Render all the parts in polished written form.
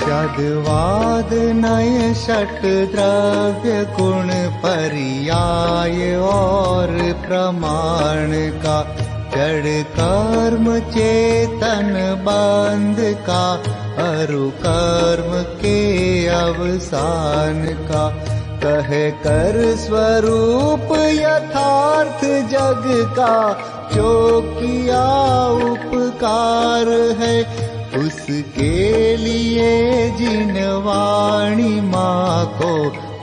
शब्दवाद नय षट द्रव्य गुण पर्याय और प्रमाण का जड़ कर्म चेतन बंध का अरु कर्म के अवसान का कहे कर स्वरूप यथार्थ जग का जो किया उपकार है उसके लिए जिन वाणी माँ को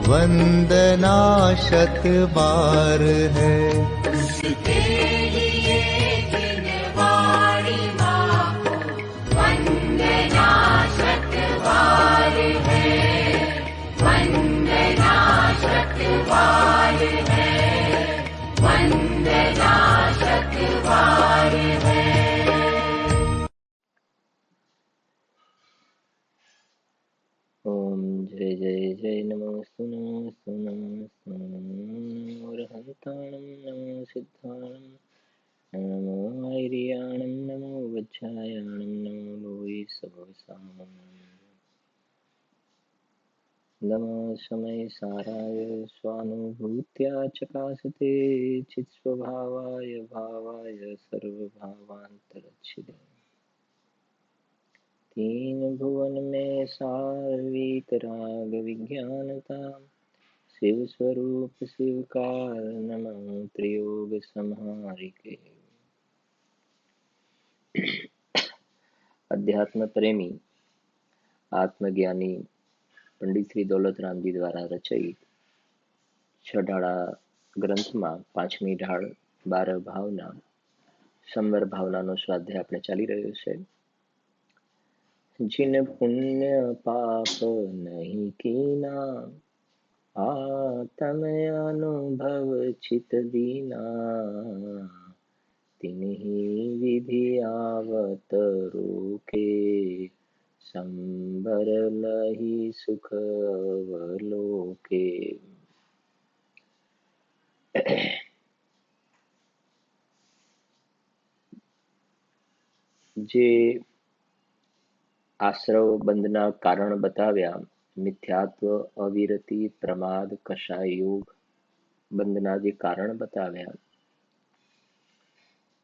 वंदना शत बार है। उसके लिए जिन वाणी माँ को वंदना शत बार है, वंदना शत बार है, वंदना शत बार है। ओम जय जय जय नमोस्तु नमोस्तु नमोस्तु नमो अरहन्ताणं नमो सिद्धाणं नमो आयर्याणं नमो वज्रायाणं नमो लोये सवसामं नमो समय साराय स्वानुभूत्या चकासते चित्स्वभावाय भावाय सर्वभावान्तरच्छिदे तीन भुवन में सार वीतराग विज्ञानता शिव स्वरूप शिवकार नमो त्रियोग संहारिके। अध्यात्म प्रेमी आत्मज्ञानी पंडित श्री दौलत राम जी द्वारा रचित छडाળા ગ્રંથમાં પાંચમી ઢાળ 12 ભાવના સંવર ભાવનાનો સ્વાધ્યાય આપણે ચાલી રહ્યો છે। जिन पुण्य पाप नहीं कीना आत्म अनुभव चित दीना तिन्हि विधि आवत रोके संबर लही सुख अवलोके। जे आश्रव बंधना कारण बताव्या मिथ्यात्व अविरति प्रमाद कषाय योग बंधना जे कारण बताव्या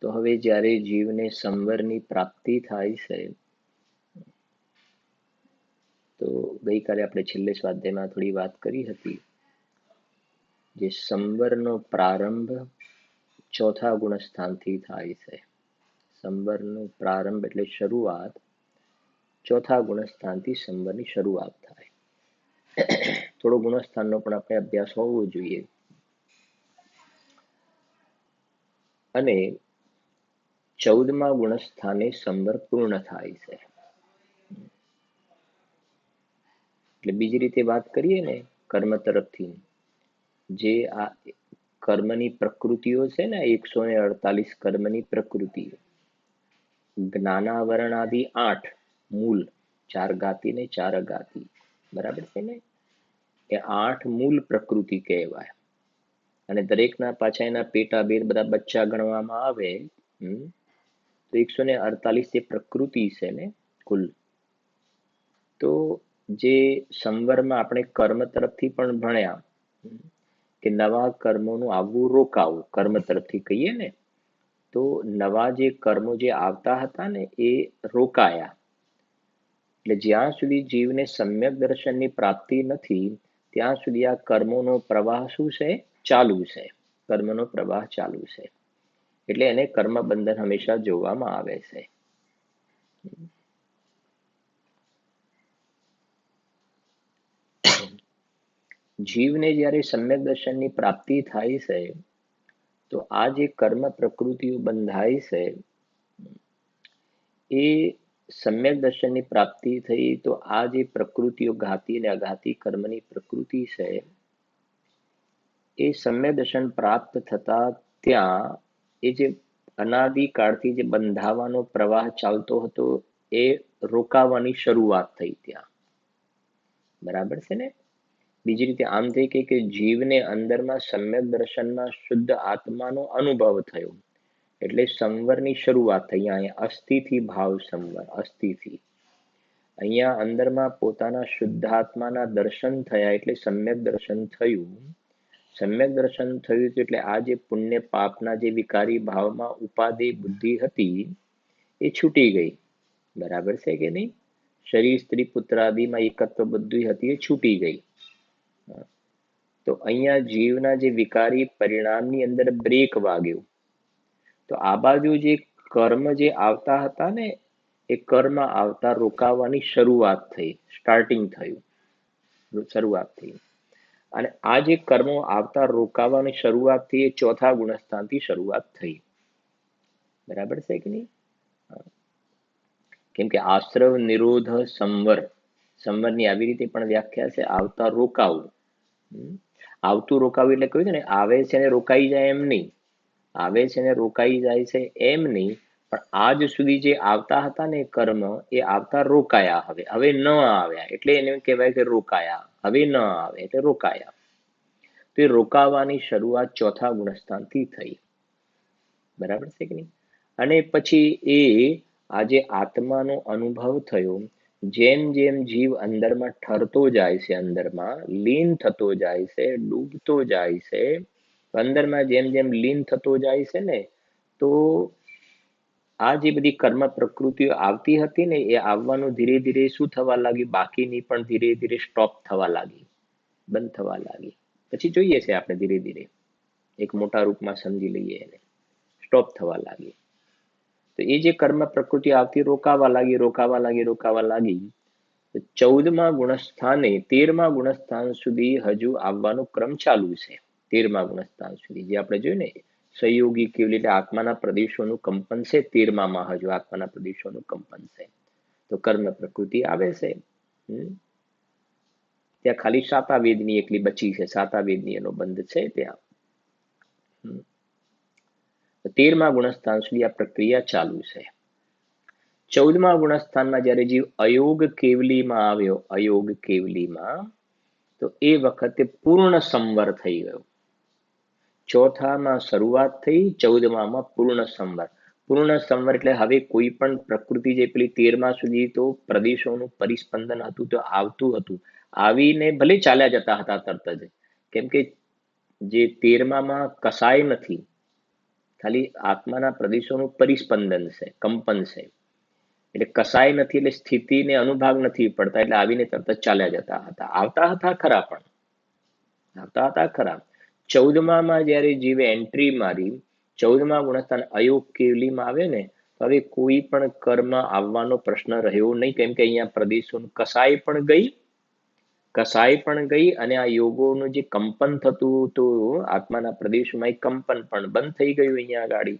तो हवे ज्यारे जीवने संवरनी प्राप्ति थाय छे तो गई काले आपणे छेल्ले स्वाध्यायमां थोड़ी वात करी हती जे संवरनो प्रारंभ चौथा गुणस्थानथी थाय छे। संवरनो प्रारंभ एटले शरूआत चौथा गुणस्थानथी संवरनी शरूआत थाय। थोड़ो गुणस्थाननो पण आपणे अभ्यास होवो जोईए अने 14मा गुणस्थाने संवर पूर्ण थाय छे। એટલે બીજી રીતે વાત કરીએ ને કર્મ તરફથી જે આ કર્મની પ્રકૃતિઓ છે ને 148 કર્મની પ્રકૃતિ જ્ઞાનાવરણાદિ 8 मूल 4 गाती ने 4 अगाती बराबर है ने ए 8 मूल प्रकृति कहेवाय अने दरेकना पाछा एना पेटा भेद बधा बच्चा गणवामां आवे तो 148 जे प्रकृति छे ने कुल तो जे संवરમાં આપણે કર્મ તરફથી પણ ભણ્યા કે નવા કર્મોનું આવવું રોકાવું કર્મ તરફથી કહીએ ને તો નવા જે કર્મો જે આવતા હતા ને એ રોકાયા। એટલે જ્યાં સુધી જીવને સમ્યક દર્શનની પ્રાપ્તિ નથી ત્યાં સુધી આ કર્મોનો પ્રવાહ શું છે ચાલુ છે કર્મનો પ્રવાહ ચાલુ છે એટલે એને કર્મ બંધન હંમેશા જોવામાં આવે છે। જીવને જ્યારે સમ્યક દર્શનની પ્રાપ્તિ થાય છે તો આ જે કર્મ પ્રકૃતિઓ બંધાય છે એ सम्यक दर्शन की प्राप्ति थई तो आ जे प्रकृतिओ घाती ने अघाती कर्मनी प्रकृति है ए सम्यक दर्शन प्राप्त थता त्या ए जे अनादि काळथी जे बंधावानो प्रवाह चालतो हतो ए रोकावानी शरूआत थई त्या बराबर छे ने। बीजी रीते आम थई के जीव ने अंदर में सम्यक दर्शन में शुद्ध आत्मानो अनुभव थयो એટલે સંવરની શરૂઆત થઈ। અહીંયા અસ્થિથી ભાવ સંવર અસ્થિથી અહીંયા અંદરમાં પોતાના શુદ્ધાત્માના દર્શન થયા એટલે સમ્યક દર્શન થયું. સમ્યક દર્શન થયું એટલે આ જે પુણ્ય પાપના જે વિકારી ભાવમાં ઉપાધિ બુદ્ધિ હતી એ છૂટી ગઈ. બરાબર છે કે નહીં? શરીર સ્ત્રી પુત્રાદિમાં એકત્વ બુદ્ધિ હતી એ છૂટી ગઈ. તો અહીંયા જીવના જે વિકારી પરિણામની અંદર બ્રેક વાગ્યું. તો આ બાજુ જે કર્મ જે આવતા હતા ને એ કર્મ આવતા રોકાવાની શરૂઆત થઈ, સ્ટાર્ટિંગ થયું, શરૂઆત થઈ. અને આ જે કર્મો આવતા રોકાવાની શરૂઆત થઈ એ ચોથા ગુણસ્થાનથી શરૂઆત થઈ. બરાબર છે કે નહીં? કેમ કે આશ્રવ નિરોધ સંવર, સંવરની આવી રીતે પણ વ્યાખ્યા છે, આવતા રોકાવું. આવતું રોકાવું એટલે કહ્યું છે ને, આવે છે ને રોકાઈ જાય એમ નહીં, આવે છે ને રોકાઈ જાય છે એમ નહીં, પણ આજ સુધી જે આવતા હતા ને કર્મ એ આવતા રોકાયા, હવે હવે ન આવ્યા એટલે એને કહેવાય કે રોકાયા. હવે ન આવે એટલે રોકાયા. તો એ રોકાવાની શરૂઆત ચોથા ગુણસ્થાનથી થઈ. બરાબર છે કે નહીં? અને પછી એ આજે આત્માનો અનુભવ થયો. જેમ જેમ જીવ અંદરમાં ઠરતો જાય છે, અંદરમાં લીન થતો જાય છે, ડૂબતો જાય છે, અંદરમાં જેમ જેમ લીન થતો જાય છે ને, તો આ જે બધી કર્મ પ્રકૃતિઓ આવતી હતી ને એ આવવાનું ધીરે ધીરે શું થવા લાગ્યું? બાકીની પણ ધીરે ધીરે સ્ટોપ થવા લાગી, બંધ થવા લાગી. પછી જોઈએ છે આપણે ધીરે ધીરે એક મોટા રૂપમાં સમજી લઈએ એને, સ્ટોપ થવા લાગી. તો એ જે કર્મ પ્રકૃતિ આવતી રોકાવા લાગી, રોકાવા લાગી, રોકાવા લાગી. 14મા ગુણસ્થાને 13મા ગુણસ્થાન સુધી હજુ આવવાનો ક્રમ ચાલુ છે. 13મા ગુણસ્થાન સુધી જે આપણે જોયું ને, સહયોગી કેવલી એટલે આત્માના પ્રદેશોનું કંપન છે. 13મા હજુ આત્માના પ્રદેશોનું કંપન છે. તો કર્મ પ્રકૃતિ આવે છે. ત્યાં ખાલી સાતાવેદની એકલી બચી છે, સાતાવેદની એનો બંધ છે ત્યાં. 13મા ગુણસ્થાન સુધી આ પ્રક્રિયા ચાલુ છે. 14મા ગુણસ્થાનમાં જ્યારે જીવ અયોગ કેવલીમાં આવ્યો, અયોગ કેવલીમાં, તો એ વખતે પૂર્ણ સંવર થઈ ગયો. ચોથામાં શરૂઆત થઈ, 14માં પૂર્ણ સંવર. પૂર્ણ સંવર એટલે હવે કોઈ પણ પ્રકૃતિ જે પેલી 13મા સુધી તો પ્રદેશોનું પરિસ્પંદન હતું તો આવતું હતું, આવીને ભલે ચાલ્યા જતા હતા તરત જ, કેમ કે જે 13માં કસાય નથી, ખાલી આત્માના પ્રદેશોનું પરિસ્પંદન છે, કંપન છે. એટલે કસાય નથી એટલે સ્થિતિને અનુભાગ નથી પડતા, એટલે આવીને તરત જ ચાલ્યા જતા હતા. આવતા હતા ખરા, પણ આવતા હતા ખરા. 14માં જ્યારે જીવે એન્ટ્રી મારી, 14મા ગુણસ્થાન અયોગ કેવલીમાં આવે ને, તો હવે કોઈ પણ કર્મ આવવાનો પ્રશ્ન રહ્યો નહીં, કેમ કે અહીંયા પ્રદેશોનું કસાય પણ ગઈ, કસાય પણ ગઈ, અને આ યોગોનું જે કંપન થતું હતું આત્માના પ્રદેશમાં, એ કંપન પણ બંધ થઈ ગયું. અહીંયા ગાડી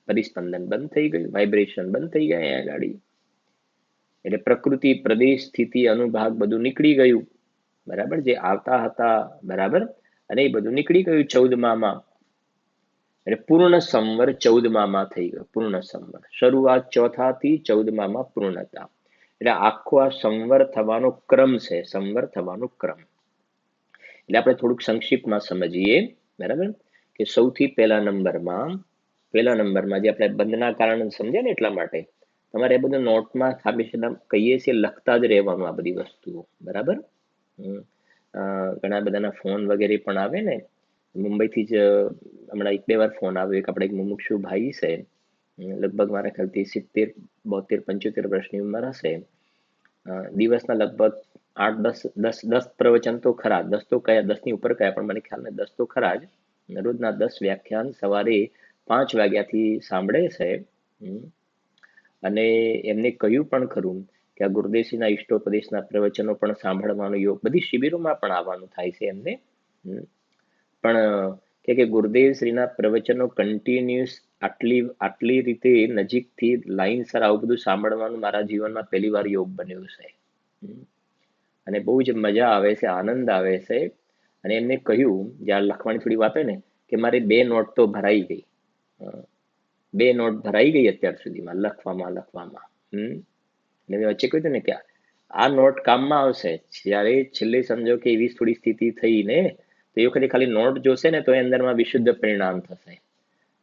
પરિસ્પંદન બંધ થઈ ગયું, વાઇબ્રેશન બંધ થઈ ગયા અહીંયા ગાડી. એટલે પ્રકૃતિ પ્રદેશ સ્થિતિ અનુભાગ બધું નીકળી ગયું. બરાબર, જે આવતા હતા, બરાબર, અને એ બધું નીકળી ગયું 14માં. એટલે પૂર્ણ સંવર 14માં થઈ ગયો. પૂર્ણ સંવર શરૂઆત ચોથાથી 14માં પૂર્ણતા. એટલે આખો આ સંવર થવાનો ક્રમ છે, સંવર થવાનો ક્રમ. એટલે આપણે થોડુંક સંક્ષિપ્તમાં સમજીએ. બરાબર, કે સૌથી પહેલા નંબરમાં જે આપણે બંધના કારણ સમજ્યા ને, એટલા માટે તમારે એ બધું નોટમાં હંમેશા કહીએ છીએ લખતા જ રહેવાનું આ બધી વસ્તુઓ. બરાબર, ઘણા બધાના ફોન વગેરે પણ આવે ને, મુંબઈથી જ હમણાં 1-2 વાર ફોન આવ્યો. એક આપણે એક મુમુક્ષુ ભાઈ છે, લગભગ મારા ખ્યાલથી 70, 72, 75 વર્ષની ઉંમર હશે. દિવસના લગભગ 8-10 પ્રવચન તો ખરા, 10 તો કયા, 10ની ઉપર કયા, પણ મને ખ્યાલ નથી, 10 તો ખરા જ. રોજના 10 વ્યાખ્યાન સવારે 5 વાગ્યાથી સાંભળે છે. અને એમને કહ્યું પણ ખરું કે આ ગુરુદેવશ્રીના ઇષ્ટોપદેશના પ્રવચનો પણ સાંભળવાનો યોગ, બધી શિબિરોમાં પણ આવવાનું થાય છે એમને. પણ કે ગુરુદેવશ્રીના પ્રવચનો કન્ટિન્યુઅસ આટલી રીતે નજીકથી લાઈનસર આવું બધું સાંભળવાનું મારા જીવનમાં પહેલી વાર યોગ બન્યો છે. અને બહુ જ મજા આવે છે, આનંદ આવે છે. અને એમને કહ્યું, જ્યારે લખવાની થોડી વાત હોય ને, કે મારે 2 નોટ તો ભરાઈ ગઈ, 2 નોટ ભરાઈ ગઈ અત્યાર સુધીમાં લખવામાં. મેં વચ્ચે કહ્યું હતું ને કે આ નોટ કામમાં આવશે જ્યારે છેલ્લે સમજો કે એવી થોડી સ્થિતિ થઈ ને, તો એ વખતે ખાલી નોટ જોશે ને તો એ અંદરમાં વિશુદ્ધ પરિણામ થશે.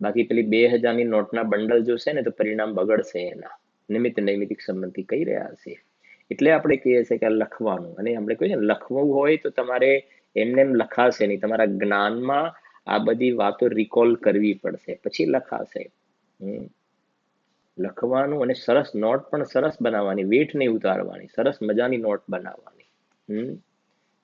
બાકી પેલી 2000ની નોટના બંડલ જોશે ને તો પરિણામ બગડશે એના. નિમિત્ત નૈમિતિક સંબંધી કહી રહ્યા છે. એટલે આપણે કહીએ છીએ કે લખવાનું. અને આપણે કહીએ ને લખવું હોય તો તમારે એમને એમ લખાશે નહીં, તમારા જ્ઞાનમાં આ બધી વાતો રિકોલ કરવી પડશે, પછી લખાશે. લખવાનું અને સરસ નોટ પણ સરસ બનાવવાની, વેઠ નહીં ઉતારવાની, સરસ મજાની નોટ બનાવવાની.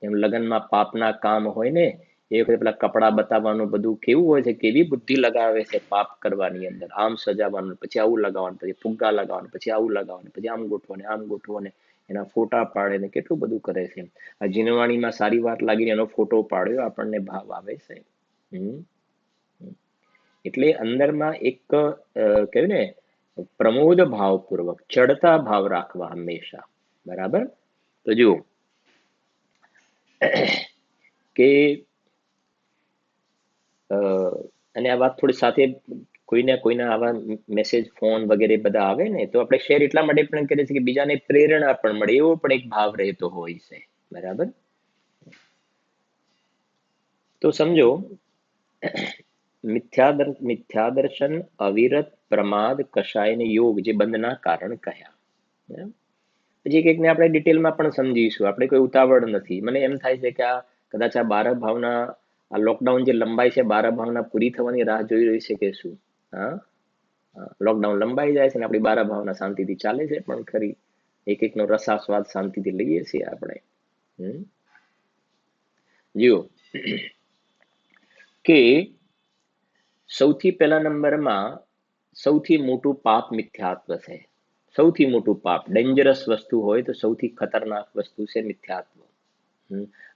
એમ લગ્નમાં પાપના કામ હોય ને એ વખતે પેલા કપડા બતાવવાનું બધું કેવું હોય છે, કેવી બુદ્ધિ લગાવે છે પાપ કરવાની અંદર. આમ સજાવવાનું, પછી આવું લગાવવાનું, પછી ફુગ્ગા લગાવવાનું, પછી આવું લગાવવાનું, પછી આમ ગોઠવવાનું, આમ ગોઠવવાનું, એના ફોટા પાડે ને કેટલું બધું કરે છે. આ જીનવાણીમાં સારી વાત લાગીને એનો ફોટો પાડ્યો, આપણને ભાવ આવે છે. એટલે અંદરમાં એક કહ્યું ને પ્રમોદ ભાવપૂર્વક ચડતા ભાવ રાખવા હંમેશા. બરાબર. તો જુઓ કે અને આ વાત થોડી સાથે કોઈના આવા મેસેજ ફોન વગેરે બધા આવે ને તો આપણે શેર એટલા માટે પણ કરીએ છીએ કે બીજાને પ્રેરણા પણ મળે, એવો પણ એક ભાવ રહેતો હોય છે. બરાબર. તો સમજો મિથ્યાદર્શન, અવિરત, પ્રમાદ, કષાય ને યોગ જે બંધના કારણ કહ્યા. પછી એકને આપણે ડિટેલમાં પણ સમજીશું, આપણે કોઈ ઉતાવળ નથી. મને એમ થાય છે કે આ કદાચ આ 12 ભાવના આ લોકડાઉન જે લંબાઈ છે 12 ભાવના પૂરી થવાની રાહ જોઈ રહી છે કે શું? હા, લોકડાઉન લંબાઈ જાય છે ને આપણી 12 ભાવના શાંતિથી ચાલે છે પણ ખરી. એક એકનો રસાસ્વાદ શાંતિથી લઈએ છીએ આપણે. જુઓ કે સૌથી પહેલા નંબરમાં સૌથી મોટું પાપ મિથ્યાત્વ છે. સૌથી મોટું પાપ, ડેન્જરસ વસ્તુ હોય તો સૌથી ખતરનાક વસ્તુ છે મિથ્યાત્વ.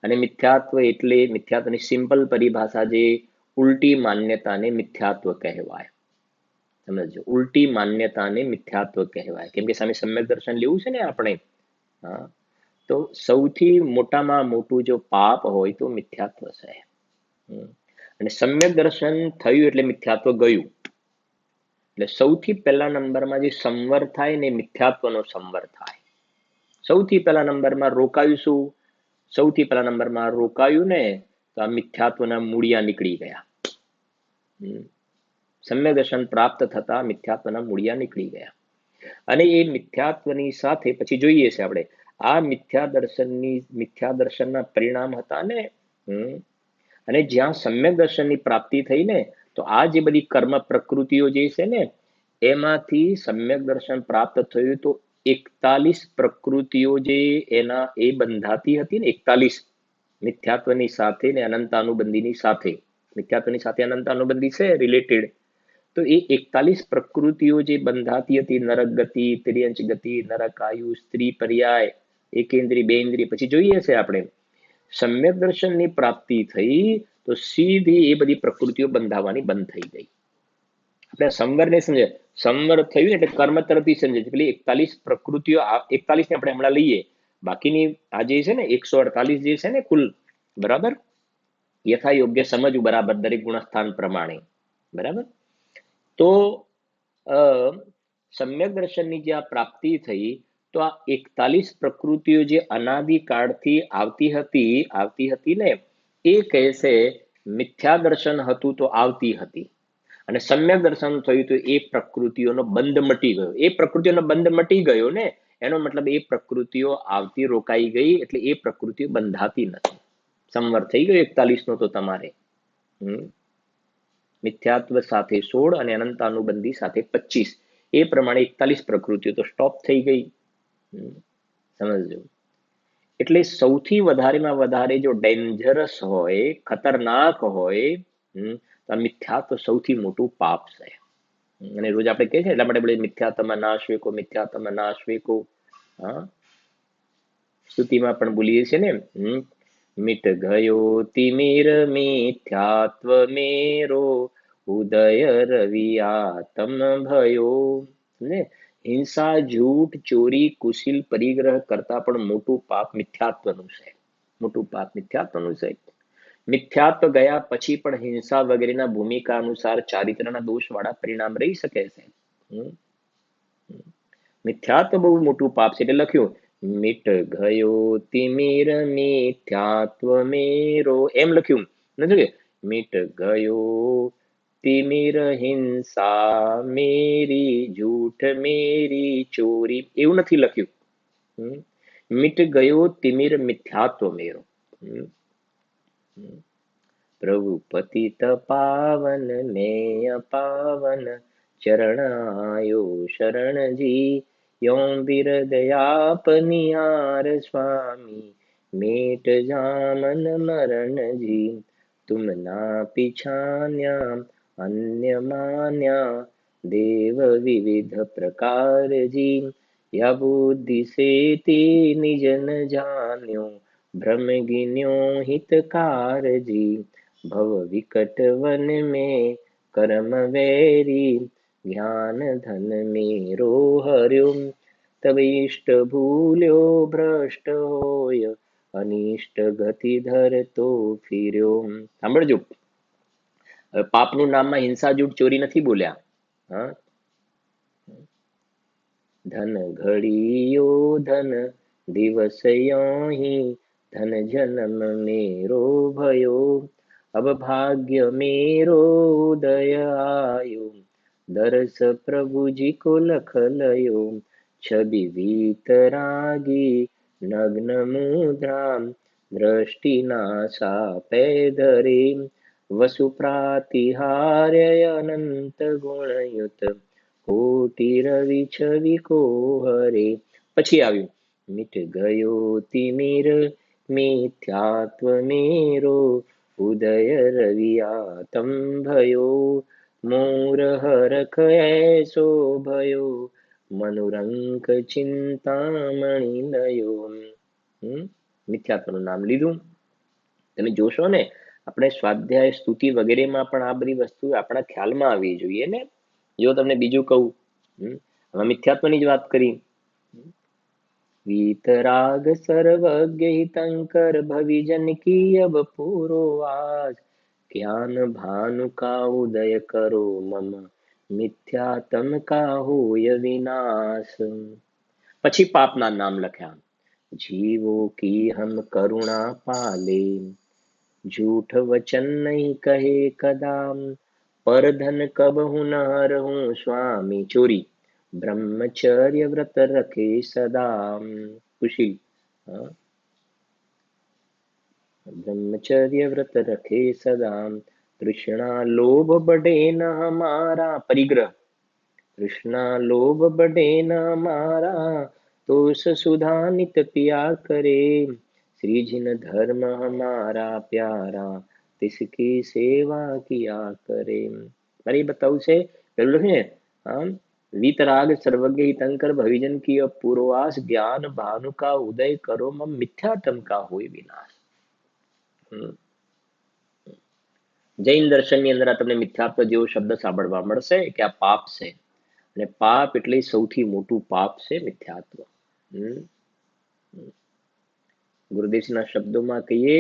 અને મિથ્યાત્વ એટલે મિથ્યાત્વની સિમ્પલ પરિભાષા જે ઉલટી માન્યતાને મિથ્યાત્વ કહેવાય. સમજો, ઉલટી માન્યતાને મિથ્યાત્વ કહેવાય. કેમ કે સામે સમ્યક દર્શન લેવું છે ને આપણે. હા, તો સૌથી મોટામાં મોટું જો પાપ હોય તો મિથ્યાત્વ છે. અને સમ્યક દર્શન થયું એટલે મિથ્યાત્વ ગયું. એટલે સૌથી પહેલા નંબરમાં જે સંવર થાય ને મિથ્યાત્વનો સંવર થાય. સૌથી પહેલા નંબરમાં રોકાયું શું? સૌથી પહેલા નંબરમાં રોકાયું ને તો આ મિથ્યાત્વના મૂળિયા નીકળી ગયા. સમ્યક દર્શન પ્રાપ્ત થતા મિથ્યાત્વના મૂળિયા નીકળી ગયા. અને એ મિથ્યાત્વની સાથે પછી જોઈએ છે આપણે આ મિથ્યા દર્શનના પરિણામ હતા ને. અને જ્યાં સમ્યક દર્શનની પ્રાપ્તિ થઈ ને તો આ જે બધી કર્મ પ્રકૃતિઓ જે છે ને એમાંથી સમ્યક દર્શન પ્રાપ્ત થયું તો 41 પ્રકૃતિઓ જે એના એ બંધાતી હતી ને, 41 મિથ્યાત્વની સાથે ને અનંતાનુબંધીની સાથે. મિથ્યાત્વની સાથે અનંતાનુબંધી છે રિલેટેડ. તો એ 41 પ્રકૃતિઓ જે બંધાતી હતી, નરક ગતિ, ત્રિયંચ ગતિ, નરક આયુ, સ્ત્રી પર્યાય, એકેન્દ્રી, બેન્દ્રી, પછી જોઈએ છે આપણે સમ્યક દર્શનની પ્રાપ્તિ થઈ તો સીધી એ બધી પ્રકૃતિઓ બંધાવાની બંધ થઈ ગઈ. આપણે સંવરને સમજે, સંવર થયું એટલે કર્મ તરફથી સમજે. પેલી 41 પ્રકૃતિઓ, 41 ને આપણે હમણાં લઈએ, બાકીની આ જે છે ને 148 જે છે ને કુલ, બરાબર, યથા યોગ્ય સમજવું બરાબર દરેક ગુણસ્થાન પ્રમાણે. બરાબર. તો સમ્યક દર્શનની જે આ પ્રાપ્તિ થઈ તો આ 41 પ્રકૃતિઓ જે અનાદિકાળથી આવતી હતી ને એ કહેશે મિથ્યા દર્શન હતું તો આવતી હતી. અને સમ્યક દર્શન થયું તો એ પ્રકૃતિઓનો બંધ મટી ગયો. એ પ્રકૃતિઓનો બંધ મટી ગયો ને એનો મતલબ એ પ્રકૃતિઓ આવતી રોકાઈ ગઈ, એટલે એ પ્રકૃતિઓ બંધાતી નથી. સંવર થઈ ગયો 41 નો તો તમારે. મિથ્યાત્વ સાથે 16 અને અનંતાનુબંધી સાથે 25, એ પ્રમાણે 41 પ્રકૃતિઓ તો સ્ટોપ થઈ ગઈ. સમજજો. એટલે સૌથી વધારેમાં વધારે જો ડેન્જરસ હોય, ખતરનાક હોય તો આ મિથ્યાત્વ સૌથી મોટું પાપ છે. અને રોજ આપણે કહીએ છીએ એટલા માટે મિથ્યાત્વમાં નાશ વેકો, મિથ્યાત્વમાં નાશ વેકો. હા, સ્તુતિમાં પણ બોલીએ છીએ ને, મિટ ગયો તિમિર મિથ્યાત્વ મેરો, ઉદય રવિ આતમ ભયો. ને હિંસા, જૂઠ, ચોરી, કુશીલ પરિગ્રહ કરતા પણ મોટું પાપ મિથ્યાત્વનું છે. મોટું પાપ મિથ્યાત્વનું છે. મિથ્યાત્વ ગયા પછી પણ હિંસા વગેરેના ભૂમિકા અનુસાર ચારિત્રના દોષ વાળા પરિણામ રહી શકે છે. મિથ્યાત્વ બહુ મોટું પાપ છે. એટલે લખ્યું મિટ ગયો તિમિર મિથ્યાત્વ મેરો, એમ લખ્યું નથી. મિટ ગયો તિમિર હિંસા મેરી, જૂઠ મેરી ચોરી, એવું નથી લખ્યું. मिट गयो तिमिर मिथ्यात्व मेरो। प्रभु पतित पावन मेय पावन, चरण आयो शरण जी। यों बिरदयाप निहार स्वामी, मेट जामन मरण जी। तुम ना पिछान्या अन्य मान्या, देव विविध प्रकार जी। या बुद्धि से ते निज न जान्यो, भ्रम गिन्यो हितकार जी। भव विकट वन में कर्म वैरी, ज्ञान धन मेरो हर्यो। तब इष्ट भूल्यो भ्रष्ट होय, अनिष्ट गति धरतो फिर्यो। સાંભળજો, પાપનું નામમાં હિંસા જૂઠ ચોરી નથી બોલ્યા. હા, ધન ઘડીયો ધન દિવસ યોહી, धन जन्म मेरो भयो। अब भाग्य मेरो उदय आयो, दरस प्रभु जी को लख लयो। छवि वीतरागी नग्न मुद्रा, दृष्टि नासा पै धरे। वसु प्रातिहार्य अनंत गुणयुत, कोटि रवि छवि को हरे। પછી આવ્યું मिट गयो तिमिर मिथ्यात्व मेरो, उदय रवि आतम भयो। मोर हरख ऐसो भयो, મનુરંક ચિંતામણી લયો। મિથ્યાત્વનું નામ લીધું। તમે જોશો ને, આપણે સ્વાધ્યાય સ્તુતિ વગેરેમાં પણ આ બધી વસ્તુ આપણા ખ્યાલમાં આવવી જોઈએ ને। જો તમને બીજું કહું, હવે મિથ્યાત્વની જ વાત કરી। वीतराग सर्वज्ञ हितंकर, भविजन की अब पूरो आज। ज्ञान भानु का उदय करो मम, मिथ्यात्म का होय विनाश। પછી પાપના નામ લખ્યા। जीवो की हम करुणा पाले, झूठ वचन नहीं कहे कदाम। पर धन कबहु न हरहूं स्वामी, चोरी ब्रह्मचर्य व्रत रखे सदा। खुशी, ब्रह्मचर्य व्रत रखे सदा। तृष्णा लोभ बढ़े न हमारा, परिग्रह तृष्णा लोभ बढ़े न हमारा, तो सुधा नित पिया करे। श्री जिन धर्म हमारा प्यारा, तिसकी सेवा किया करे। મારે બતાવું છે પેલું લખીને, वीतराग सर्वज्ञ हितंकर, भविजन की अब पूर्वास। ज्ञान भानु का उदय करो मम, मिथ्यात्म का होय विनाश। જૈન દર્શનની અંદર તમને મિથ્યાત્વ જેવો શબ્દ સાંભળવા મળશે કે આ પાપ છે, અને પાપ એટલે સૌથી મોટું પાપ છે મિથ્યાત્વ। ગુરુદેવના શબ્દોમાં કહીએ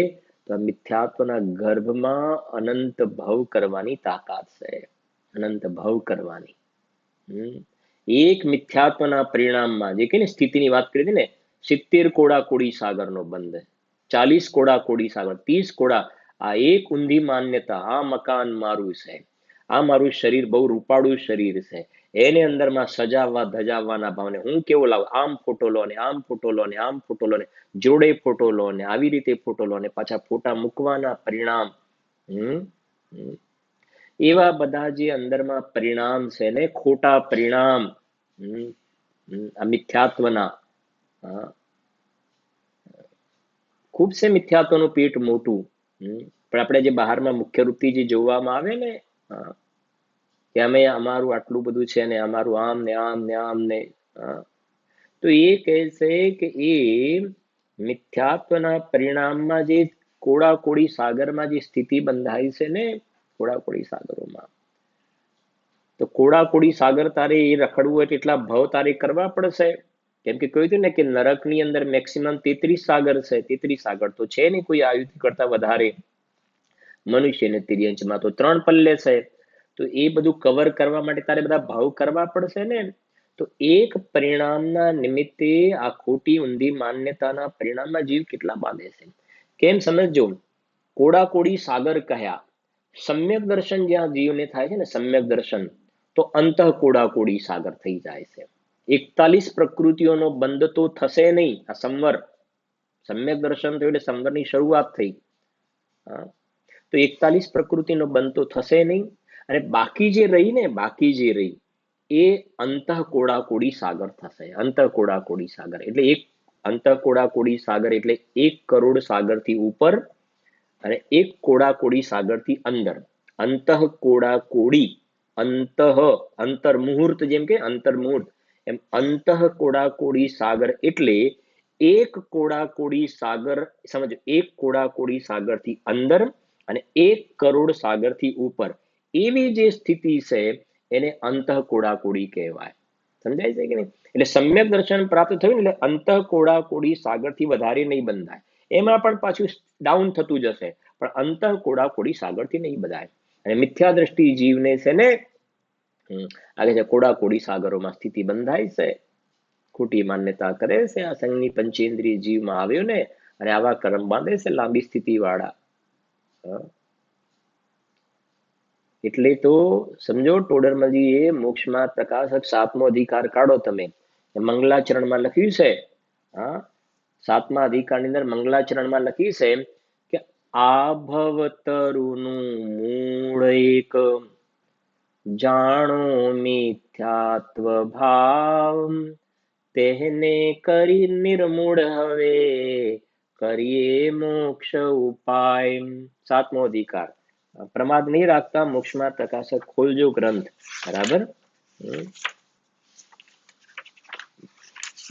તો આ મિથ્યાત્વના ગર્ભમાં અનંત ભવ કરવાની તાકાત છે, અનંત ભવ કરવાની। એક મિથ્યાત્વના પરિણામમાં, જે કે સ્થિતિની વાત કરી હતી ને, 70 કોડા કોડી સાગરનો બંધ, 40 કોડા કોડી સાગર, 30 કોડા, આ એક ઊંધી માન્યતા, આ મકાન મારું છે, આ મારું શરીર બહુ રૂપાળું શરીર છે, એને અંદરમાં સજાવવા ધજાવવાના ભાવને હું કેવો લાવું, આમ ફોટો લો ને આમ ફોટો લો ને આમ ફોટો લો ને, જોડે ફોટો લો ને આવી રીતે ફોટો લો ને પાછા ફોટા મૂકવાના પરિણામ, એવા બધા જે અંદરમાં પરિણામ છે ને, ખોટા પરિણામ, આ મિથ્યાત્વના, ખૂબ છે મિથ્યાત્વનું પેટ મોટું। પણ આપણે જે બહારમાં મુખ્ય રૂપથી જે જોવામાં આવે ને, કે અમે અમારું આટલું બધું છે ને અમારું આમ ને આમ ને આમ ને, તો એ કહે છે કે એ મિથ્યાત્વના પરિણામમાં જે કોડાકોડી સાગરમાં જે સ્થિતિ બંધાઈ છે ને, કોડાકોડી સાગરોમાં, તો કોડાકોડી સાગર તારે એ રખડવું હોય એટલા ભવ તારે કરવા પડશે। કેમ કે કહ્યું હતું ને કે નરકની અંદર મેક્સિમમ 33 સાગર છે, 33 સાગર તો છે ને કોઈ આયુધ કરતા વધારે, મનુષ્યને તિર્યંચમાં તો 3 પલ્લે છે, તો એ બધું કવર કરવા માટે તારે બધા ભાવ કરવા પડશે ને। તો એક પરિણામના નિમિત્તે આ ખોટી ઊંધી માન્યતાના પરિણામમાં જીવ કેટલા બાંધે છે, કેમ સમજજો। કોડાકોડી સાગર કહ્યા, સમ્યક દર્શન જ્યાં જીવને થાય છે ને, સમ્યક દર્શન, તો અંતઃ કોડાકોડી સાગર થઈ જાય છે। 41 પ્રકૃતિઓનો બંધ તો થશે નહીં. આ સંવર, સમ્યક દર્શન થયું એટલે સંવરની શરૂઆત થઈ. તો 41 પ્રકૃતિનો બંધ તો થશે નહીં. અને બાકી જે રહી એ અંતઃકોડાકોડી સાગર થશે. અંતઃકોડાકોડી સાગર એટલે એક અંતઃકોડાકોડી સાગર એટલે 1 કરોડ સાગરથી ઉપર અને 1 કોડાકોડી સાગરથી અંદર. અંતઃકોડાકોડી, અંતર્મુહૂર્ત, જેમ કે અંતર્મુહૂર્ત એમ અંતઃકોડાકોડી સાગર એટલે 1 કોડાકોડી સાગર, સમજો 1 કોડાકોડી સાગરથી અંદર અને 1 કરોડ સાગરથી ઉપર એવી જે સ્થિતિ છે એને અંતઃકોડાકોડી કહેવાય. સમજાય છે કે નહીં? એટલે સમ્યક દર્શન પ્રાપ્ત થયું એટલે અંતઃકોડાકોડી સાગરથી વધારે નહીં બંધાય. એમાં પણ પાછું ડાઉન થતું જશે, પણ અંતઃકોડાકોડી સાગરથી નહીં બંધાય. અને મિથ્યા દ્રષ્ટિ જીવને છે ને આગળ છે કોડાકોડી સાગરોમાં સ્થિતિ બંધાય છે. ખોટી માન્યતા કરે છે, આ સંઘની પંચેન્દ્રિય જીવમાં આવ્યો ને અને આવા કર્મ બાંધે છે લાંબી સ્થિતિ વાળા. એટલે તો સમજો ટોડરમલજીએ મોક્ષમાં પ્રકાશક 7મો અધિકાર કાઢો. તમે મંગલાચરણમાં લખ્યું છે, 7મા અધિકારની અંદર મંગલાચરણમાં લખ્યું છે કે આ ભવતરુનું મૂળ એક, જાણો મિથ્યાત્વ ભાવ, તેને કરી નિર્મૂળ હવે કરીએ મોક્ષ ઉપાય. 7મો અધિકાર. પ્રમાદ નહીં રાખતા, મોક્ષમાં પ્રકાશક ખોલજો ગ્રંથ. બરાબર?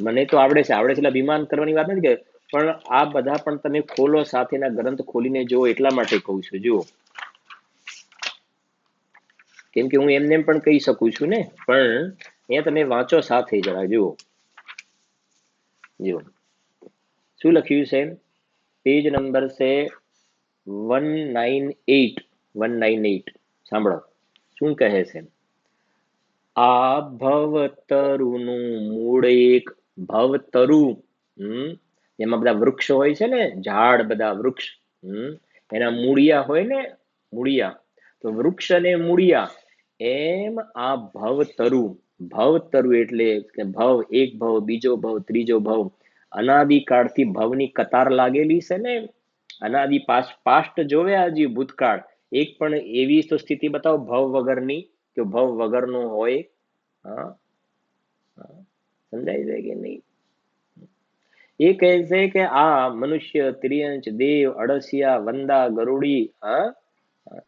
મને તો આવડે છે એટલે અભિમાન કરવાની વાત નથી કે, પણ આ બધા પણ તમે ખોલો, સાથેના ગ્રંથ ખોલીને જુઓ, એટલા માટે કહું છું. જુઓ, કેમ કે હું એમને પણ કહી શકું છું ને, પણ અહીંયા તમે વાંચો સાથે જરા. જુઓ શું લખ્યું છે. પેજ નંબર છે 198. સાંભળો શું કહે છે. આ ભવતરુનું મૂળ એક, ભવતરુ એમાં બધા વૃક્ષ હોય છે ને, ઝાડ, બધા વૃક્ષ, એના મૂળિયા હોય ને, મૂળિયા. તો વૃક્ષ અને મૂળિયા એમ આ ભવતરુ. ભવતરુ એટલે ભવ, એક ભવ, બીજો ભવ, ત્રીજો ભવ. અનાદિકાળથી ભવની કતાર લાગેલી છે ને. અનાદિ પાસ્ટ જોવે, હજી ભૂતકાળ એક પણ એવી તો સ્થિતિ બતાવો ભવ વગરની, કે ભવ વગરનો હોય. સમજાય છે કે નહીં? એ કહે છે કે આ મનુષ્ય, ત્રિયંચ, દેવ, અળસિયા, વંદા, ગરુડી,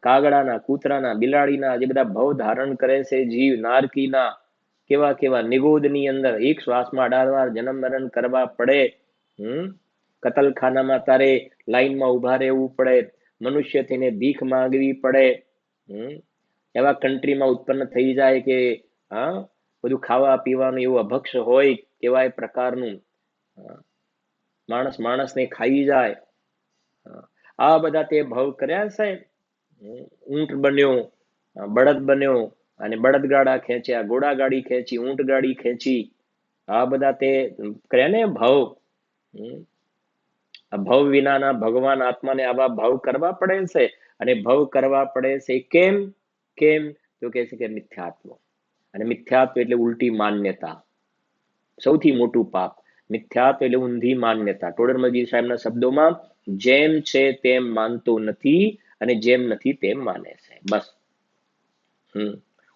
કાગડાના, કૂતરાના, બિલાડીના જે બધા ભવ ધારણ કરે છે જીવ, નારકીના કેવા કેવા નિગોદની અંદર એક શ્વાસમાં 18 વાર જન્મ મરણ કરવા પડે. કતલખાનામાં તારે લાઈનમાં ઉભા રહેવું પડે, મનુષ્ય થઈને ભીખ માંગવી પડે. એવા કન્ટ્રીમાં ઉત્પન્ન થઈ જાય કે બધું ખાવા પીવાનું એવું અભક્ષ હોય, કેવાય પ્રકારનું, માણસને ખાઈ જાય. આ બધા તે ભવ કર્યા છે. ઊંટ બન્યો, બળદ બન્યો, અને બળદગાડા ખેંચ્યા, ઘોડાગાડી ખેંચી, ઊંટ ગાડી ખેંચી. આ બધા તે કર્યા ને ભવ. ભવ વિનાના ભગવાન આત્માને આવા ભવ કરવા પડે છે. અને ભવ કરવા પડે છે કેમ? તો કે છે કે મિથ્યાત્વ. અને મિથ્યાત્વ એટલે ઉલટી માન્યતા, સૌથી મોટું પાપ. મિથ્યાત્વ એટલે ઊંધી માન્યતા. ટોડરમલજી સાહેબના શબ્દોમાં, જેમ છે તેમ માનતો નથી અને જેમ નથી તેમ માને છે. બસ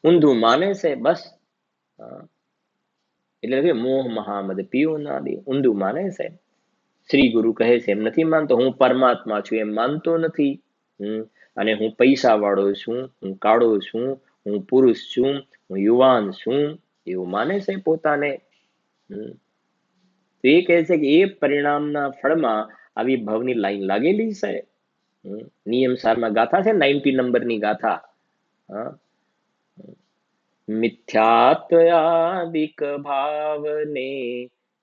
ઊંધું માને છે, બસ. એટલે મોહ મહામદ પીઓ ના દે, ઊંધું માને છે. શ્રી ગુરુ કહે છે એમ નથી માનતો. હું પરમાત્મા છું એમ માનતો નથી. અને હું પૈસા વાળો છું, હું કાળો છું, હું પુરુષ છું, હું યુવાન છું, એવું માને છે પોતાને. તો એ કહે છે કે એ પરિણામના ફળમાં આવી ભવની લાઈન લાગેલી છે. નિયમ સારમાં ગાથા છે, 90 નંબરની ગાથા. મિથ્યાત્વાદિક ભાવને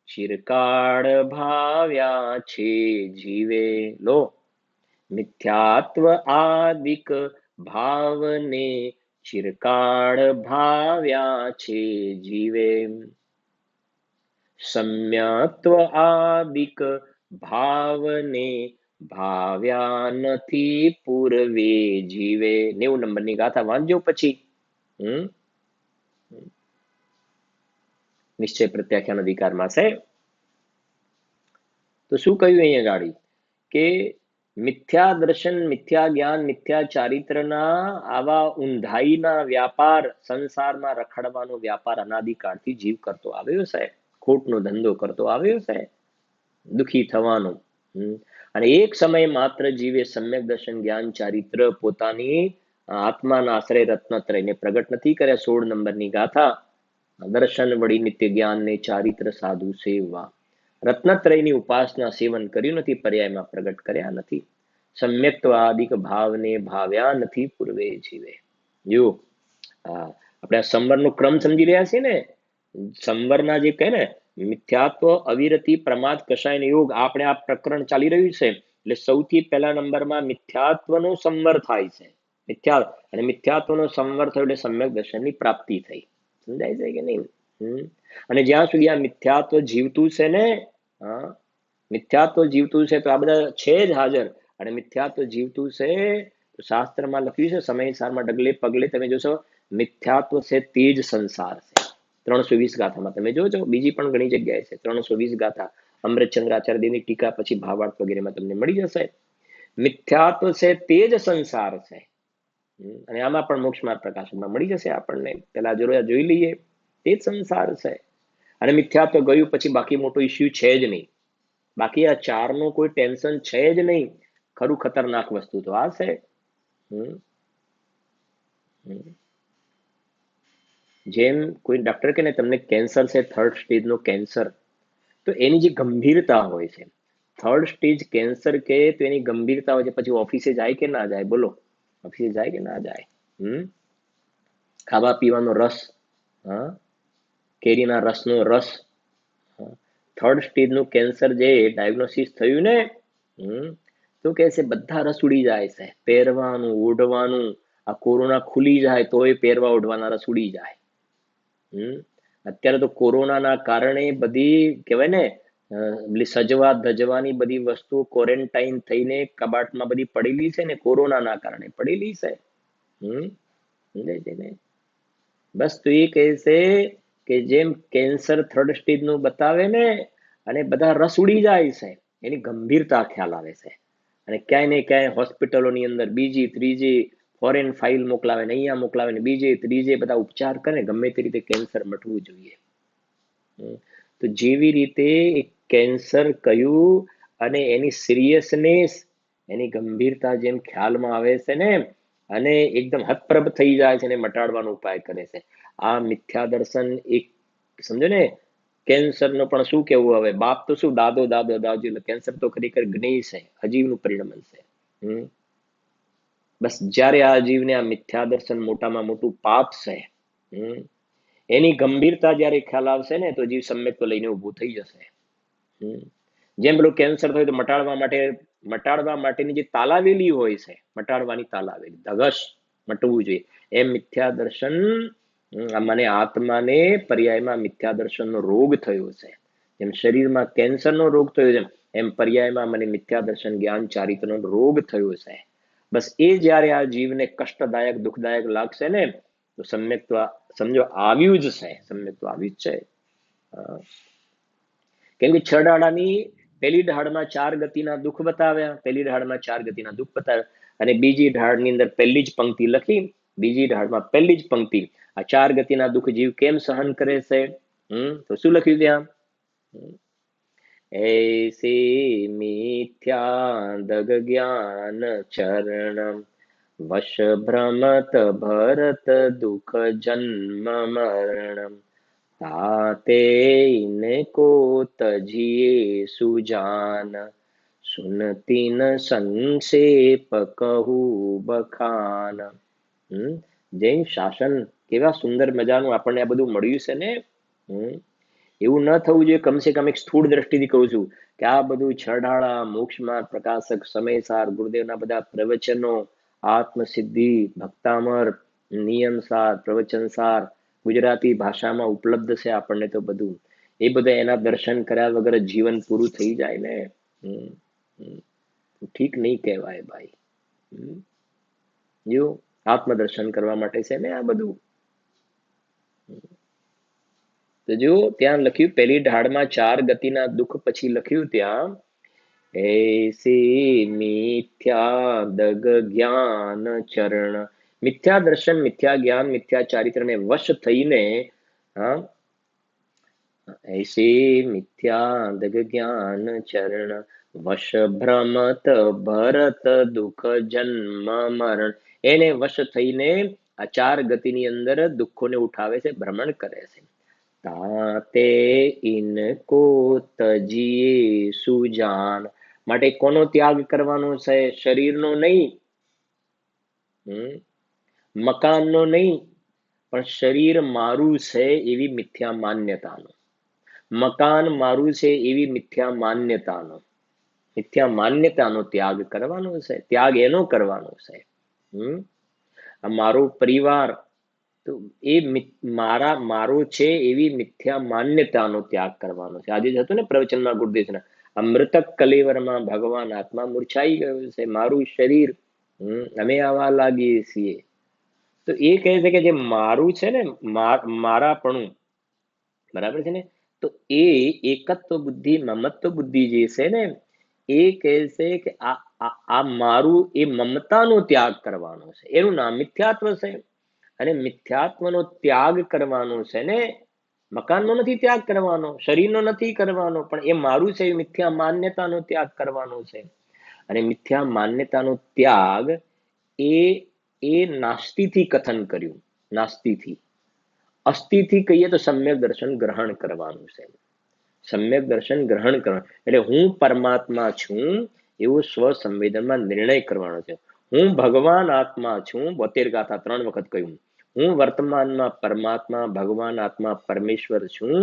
ચિરકાળ ભાવ્યા છે જીવે. લો, મિથ્યાત્વ આદિક ભાવને ચિરકાળ ભાવ્યા છે જીવે. સમ્યત્વ આદિક ભાવને ભાવ્યા નથી પૂર્વે જીવે. 90 નંબરની ગાથા વાંચજો પછી. નિશ્ચય પ્રત્યાખ્યાન અધિકારમાં છે. તો શું કહ્યું અહીંયા ગાડી કે મિથ્યા દર્શન, મિથ્યા જ્ઞાન, મિથ્યા ચારિત્રના આવા ઊંધાઈના વ્યાપાર, સંસારમાં રખડવાનો વ્યાપાર અનાદિકાળથી જીવ કરતો આવ્યો છે, ખોટનો ધંધો કરતો આવ્યો છે, દુખી થવાનો. અને એક સમય માત્ર જીવે સમ્યક દર્શન, જ્ઞાન, ચારિત્ર પોતાની આત્માના આશ્રય રત્નત્રયને પ્રગટ નથી કર્યા. 16 નંબરની ગાથા, દર્શન વળી નિત્ય જ્ઞાન ને ચારિત્ર સાધુ સેવા. રત્નત્રયની ઉપાસના સેવન કર્યું નથી, પર્યાયમાં પ્રગટ કર્યા નથી. સમ્યક્ત્વાદિક ભાવને ભાવ્યા નથી પૂર્વે જીવે. જો આપણે આ સંવરનો ક્રમ સમજી રહ્યા છીએ ને, સંવરના જે કહે ને મિથ્યાત્વ, અવિરતિ, પ્રમાદ, કષાય યોગ, આપણે આ પ્રકરણ ચાલી રહ્યું છે. એટલે સૌથી પહેલા નંબરમાં મિથ્યાત્વનો સંવર થાય છે. અને મિથ્યાત્વનો સંવર થયો એટલે સમ્યક દર્શનની પ્રાપ્તિ થઈ. સમજાય છે કે નહીં? અને જ્યાં સુધી આ મિથ્યાત્વ જીવતું છે ને, મિથ્યાત્વ જીવતું છે તો આ બધા છે જ હાજર. અને મિથ્યાત્વ જીવતું છે તો શાસ્ત્રમાં લખ્યું છે, સમયસારમાં ડગલે પગલે તમે જોશો મિથ્યાત્વ છે તે જ સંસાર છે. 320 ગાથામાં તમે જોજો, બીજી પણ ઘણી જગ્યાએ છે. 320 ગાથા અમૃતચંદ્રાચાર્ય દેવની ટીકા પછી ભાવાર્થ વગેરેમાં તમને મળી જશે. મિથ્યાત્વ છે તે જ સંસાર છે. અને આમાં પણ મોક્ષ માર્ગ પ્રકાશનમાં મળી જશે આપણને. પેલા જોઈ લઈએ, તે જ સંસાર છે. અને મિથ્યાત્વ ગયું પછી બાકી મોટો ઇસ્યુ છે જ નહીં. બાકી આ ચારનું કોઈ ટેન્શન છે જ નહીં. ખરું ખતરનાક વસ્તુ તો આ છે. જેમ કોઈ ડોક્ટર કે ને તમને કેન્સર છે, 3rd સ્ટેજનો કેન્સર, તો એની જે ગંભીરતા હોય છે, 3rd સ્ટેજ કેન્સર કે તો એની ગંભીરતા હોય છે. પછી ઓફિસે જાય કે ના જાય? બોલો, ઓફિસે જાય કે ના જાય? ખાવા પીવાનો રસ, કેરીના રસનો રસ, 3rd સ્ટેજનું કેન્સર જે ડાયગ્નોસિસ થયું ને, તો કે છે બધા રસ ઉડી જાય છે. પહેરવાનું, ઓઢવાનું, આ કોરોના ખુલી જાય તોય પહેરવા ઓઢવાના રસ ઉડી જાય. અત્યારે તો કોરોનાના કારણે બધી કહેવાય ને સજવા ધજવાની બધી વસ્તુ ક્વોરન્ટાઇન થઈને કબાટમાં બધી પડેલી છે ને, કોરોનાના કારણે પડેલી છે. સમજાય છે ને? બસ તો એ કહે છે કે જેમ કેન્સર 3rd સ્ટેજનું બતાવે ને, અને બધા રસ ઉડી જાય છે, એની ગંભીરતા ખ્યાલ આવે છે. અને ક્યાંય ને ક્યાંય હોસ્પિટલોની અંદર બીજી ત્રીજી ફોરેન ફાઇલ મોકલાવે ને, અહીંયા મોકલાવે ને, બીજે ત્રીજે બધા ઉપચાર કરે, ગમે તે રીતે કેન્સર મટવું જોઈએ. તો જેવી રીતે કેન્સર કયું અને એની સિરિયસનેસ, એની ગંભીરતા જેમ ખ્યાલમાં આવે છે ને, અને એકદમ હતપ્રભ થઈ જાય છે ને મટાડવાનો ઉપાય કરે છે. આ મિથ્યા દર્શન એક સમજો ને, કેન્સરનો પણ શું કેવું હવે, બાપ તો શું, દાદો દાદો દાદો, કેન્સર તો ખરેખર જ્ઞેય છે, અજીવનું પરિણમન છે. બસ જ્યારે આ જીવને આ મિથ્યા દર્શન મોટામાં મોટું પાપ છે, એની ગંભીરતા જ્યારે ખ્યાલ આવશે ને, તો જીવ સમ્યક લઈને ઊભું થઈ જશે. જેમ પેલું કેન્સર થયું તો મટાડવા માટેની જે તાલાવેલી હોય છે, મટાડવાની તાલાવેલી, ધગશ મટવું જોઈએ, એમ મિથ્યા દર્શન મને આત્માને પર્યાયમાં મિથ્યા દર્શનનો રોગ થયો છે. જેમ શરીરમાં કેન્સરનો રોગ થયો છે, એમ પર્યાયમાં મને મિથ્યા દર્શન, જ્ઞાન, ચારિત્રનો રોગ થયો છે. બસ એ જ્યારે આ જીવને કષ્ટદાયક, દુઃખદાયક લાગશે ને, તો સમ્યક્ત્વ સમજો આવ્યું જ છે. સમ્યક્ત્વ આવ્યું જ છે. કેમ કે 6 ડાળાની પહેલી ઢાળમાં 4 ગતિના દુઃખ બતાવ્યા, પહેલી ઢાળમાં 4 ગતિના દુઃખ બતાવ્યા, અને બીજી ઢાળની અંદર પહેલી જ પંક્તિ લખી, બીજી ઢાળમાં પહેલી જ પંક્તિ, આ 4 ગતિના દુઃખ જીવ કેમ સહન કરે છે? તો શું લખ્યું ત્યાં? ऐसे मिथ्या दग ज्ञान चरण वश भ्रमत भरत दुख जन्म मरण ताते इनको तजिए सुजान सुनती न संक्षेप કહું બખાન. જૈન શાસન કેવા સુંદર મજાનું આપણને આ બધું મળ્યું છે ને. એવું ન થવું જોઈએ. કમસે કમ એક સ્થૂળ દ્રષ્ટિથી કહું છું કે આ બધું છડાળા, મોક્ષમાં પ્રકાશક, સમયસાર, ગુરુદેવના બધા પ્રવચનો, આત્મસિદ્ધિ, ભક્તામર, નિયમસાર, પ્રવચનસાર ગુજરાતી ભાષામાં ઉપલબ્ધ છે આપણને. તો બધું એ બધા એના દર્શન કર્યા વગર જીવન પૂરું થઈ જાય ને, ઠીક નહીં કહેવાય ભાઈ. જો આત્મદર્શન કરવા માટે છે ને આ બધું. તો જો ત્યાં લખ્યું પહેલી ઢાળમાં 4 ગતિના દુઃખ પછી લખ્યું ત્યાં ऐसे मिथ्या दग ज्ञान चरण, મિથ્યા દર્શન, મિથ્યા જ્ઞાન, મિથ્યા ચારિત્રને વશ થઈને, હા, ऐसे મિથ્યા દગ જ્ઞાન ચરણ વશ ભ્રમત ભરત દુઃખ જન્મ મરણ, એને વશ થઈને આ 4 ગતિની અંદર દુઃખોને ઉઠાવે છે, ભ્રમણ કરે છે. તાતે ઇनको તજીએ સુજાન, માટે કોનો ત્યાગ કરવાનો છે? શરીરનો નહીં, મકાનનો નહીં, પણ શરીર મારું છે એવી મિથ્યા માન્યતાનો, મકાન મારું છે એવી મિથ્યા માન્યતાનો ત્યાગ કરવાનો છે. ત્યાગ એનો કરવાનો છે. મારો પરિવાર તો એ મારો છે એવી મિથ્યા માન્યતાનો ત્યાગ કરવાનો છે. આજે જ હતું ને પ્રવચનમાં ગુરુદેવના, અમૃતક કલેવરમાં ભગવાન આત્મા મૂર્છાઈ ગયો છે, મારું શરીર, અમે આવા લાગીએ છીએ. તો એ કહે છે કે જે મારું છે ને, મારાપણું, બરાબર છે ને, તો એ એકત્વ બુદ્ધિ, મમત્વ બુદ્ધિ જે છે ને, એ કહે છે કે આ મારું, એ મમતાનો ત્યાગ કરવાનો છે. એનું નામ મિથ્યાત્વ છે. અને મિથ્યાત્વનો ત્યાગ કરવાનો છે ને, મકાનનો નથી ત્યાગ કરવાનો, શરીરનો નથી કરવાનો, પણ એ મારું છે એ મિથ્યા માન્યતાનો ત્યાગ કરવાનો છે. અને મિથ્યા માન્યતાનો ત્યાગ એ નાસ્તિથી કથન કર્યું, નાસ્તિથી. અસ્થિથી કહીએ તો સમ્યક દર્શન ગ્રહણ કરવાનું છે. સમ્યક દર્શન ગ્રહણ કરવાનું એટલે હું પરમાત્મા છું એવો સ્વ સંવેદનમાં નિર્ણય કરવાનો છે. હું ભગવાન આત્મા છું, 72 ગાથા 3 વખત કહ્યું. હું વર્તમાનમાં પરમાત્મા, ભગવાન આત્મા, પરમેશ્વર છું,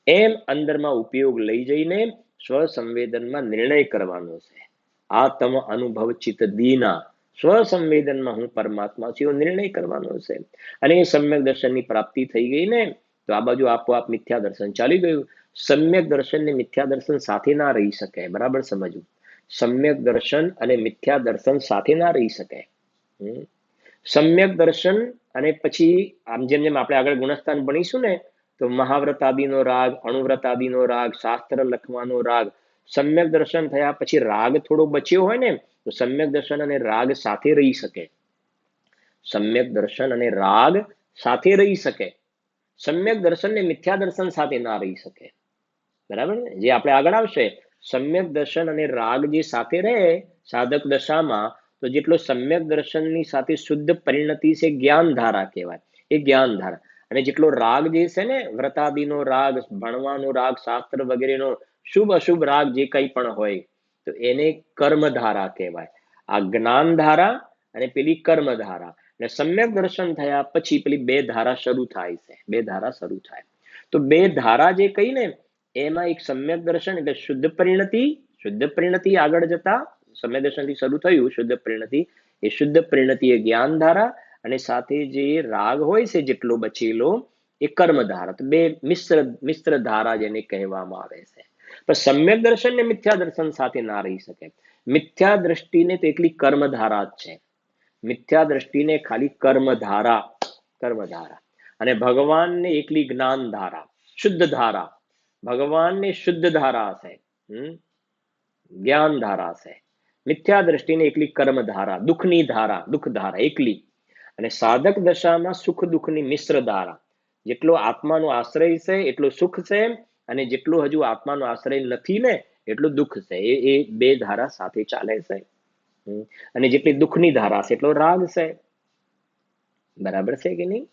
એમ અંદરમાં ઉપયોગ લઈ જઈને સ્વ સંવેદનમાં નિર્ણય કરવાનો છે. આત્મ અનુભવ ચિત્ત દીના, સ્વ સંવેદનમાં હું પરમાત્મા છું એવો નિર્ણય કરવાનો છે. અને એ સમ્યક દર્શનની પ્રાપ્તિ થઈ ગઈ ને, તો આ બાજુ આપોઆપ મિથ્યા દર્શન ચાલી ગયું. સમ્યક દર્શન ને મિથ્યા દર્શન સાથે ના રહી શકે, બરાબર સમજવું. સમ્યક દર્શન અને મિથ્યા દર્શન સાથે ના રહી શકે. સમ્યક દર્શન અને પછી આમ જેમ જેમ આપણે આગળ ગુણસ્થાન ભણીશું ને, તો મહાવ્રત આદિનો રાગ, અણુવ્રત આદિનો રાગ, શાસ્ત્ર લખવાનો રાગ, સમ્યક દર્શન થયા પછી રાગ થોડો બચ્યો હોય ને, તો સમ્યક દર્શન અને રાગ સાથે રહી શકે. સમ્યક દર્શન અને રાગ સાથે રહી શકે. સમ્યક દર્શન ને મિથ્યા દર્શન સાથે ના રહી શકે, બરાબર ને? જે આપણે આગળ આવશે, સમ્યક દર્શન અને રાગ જે સાથે રહે સાધક દશામાં, તો જેટલો સમ્યક દર્શનની સાથે શુદ્ધ પરિણતિ છે, જ્ઞાન ધારા કહેવાય, એ જ્ઞાન ધારા. અને જેટલો રાગ જે છે ને, વ્રતાદિનો રાગ, ભણવાનો રાગ, શાસ્ત્ર વગેરેનો શુભ અશુભ રાગ જે કંઈ પણ હોય, તો એને કર્મધારા કહેવાય. આ જ્ઞાન ધારા અને પેલી કર્મધારા. અને સમ્યક દર્શન થયા પછી પેલી 2 ધારા શરૂ થાય છે, 2 ધારા શરૂ થાય. તો 2 ધારા જે કહી ને, એમાં એક સમ્યક દર્શન એટલે શુદ્ધ પરિણતિ આગળ જતા સમ્યક દર્શન થી શરૂ થયું શુદ્ધ પરિણતિ, એ શુદ્ધ પરિણતિ એ જ્ઞાન ધારા, અને સાથે જે રાગ હોય છે જેટલો બચેલો એ કર્મ ધારા. તો 2 મિશ્ર ધારા જેને કહેવામાં આવે છે. પણ સમ્યક દર્શન ને મિથ્યા દર્શન સાથે ના રહી શકે. મિથ્યા દ્રષ્ટિને તો એકલી કર્મધારા જ છે, મિથ્યા દ્રષ્ટિને ખાલી કર્મધારા, અને ભગવાનને એકલી જ્ઞાન ધારા, શુદ્ધ ધારા. ભગવાનને શુદ્ધ ધારા છે, જ્ઞાન ધારા છે. મિથ્યા દ્રષ્ટિને એકલી કર્મ ધારા, દુઃખની ધારા, દુઃખ ધારા એકલી. અને સાધક દશામાં સુખ દુઃખની મિશ્ર ધારા. જેટલો આત્માનો આશ્રય છે એટલો સુખ છે, અને જેટલો હજુ આત્માનો આશ્રય નથી ને એટલું દુઃખ છે. એ 2 ધારા સાથે ચાલે છે. અને જેટલી દુઃખની ધારા છે એટલો રાગ છે, બરાબર છે કે નહીં?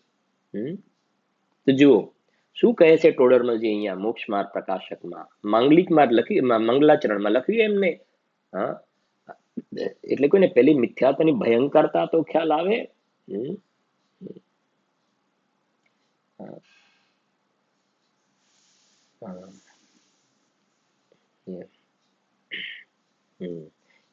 તો જુઓ શું કહે છે ટોડરમલજી અહીંયા મોક્ષ માર્ગ પ્રકાશકમાં, માંગલિક માર્ગ લખ્યું, મંગલાચરણમાં લખ્યું એમને. હા, એટલે કોઈને પેલી મિથ્યાત્વની ભયંકરતા તો ખ્યાલ આવે.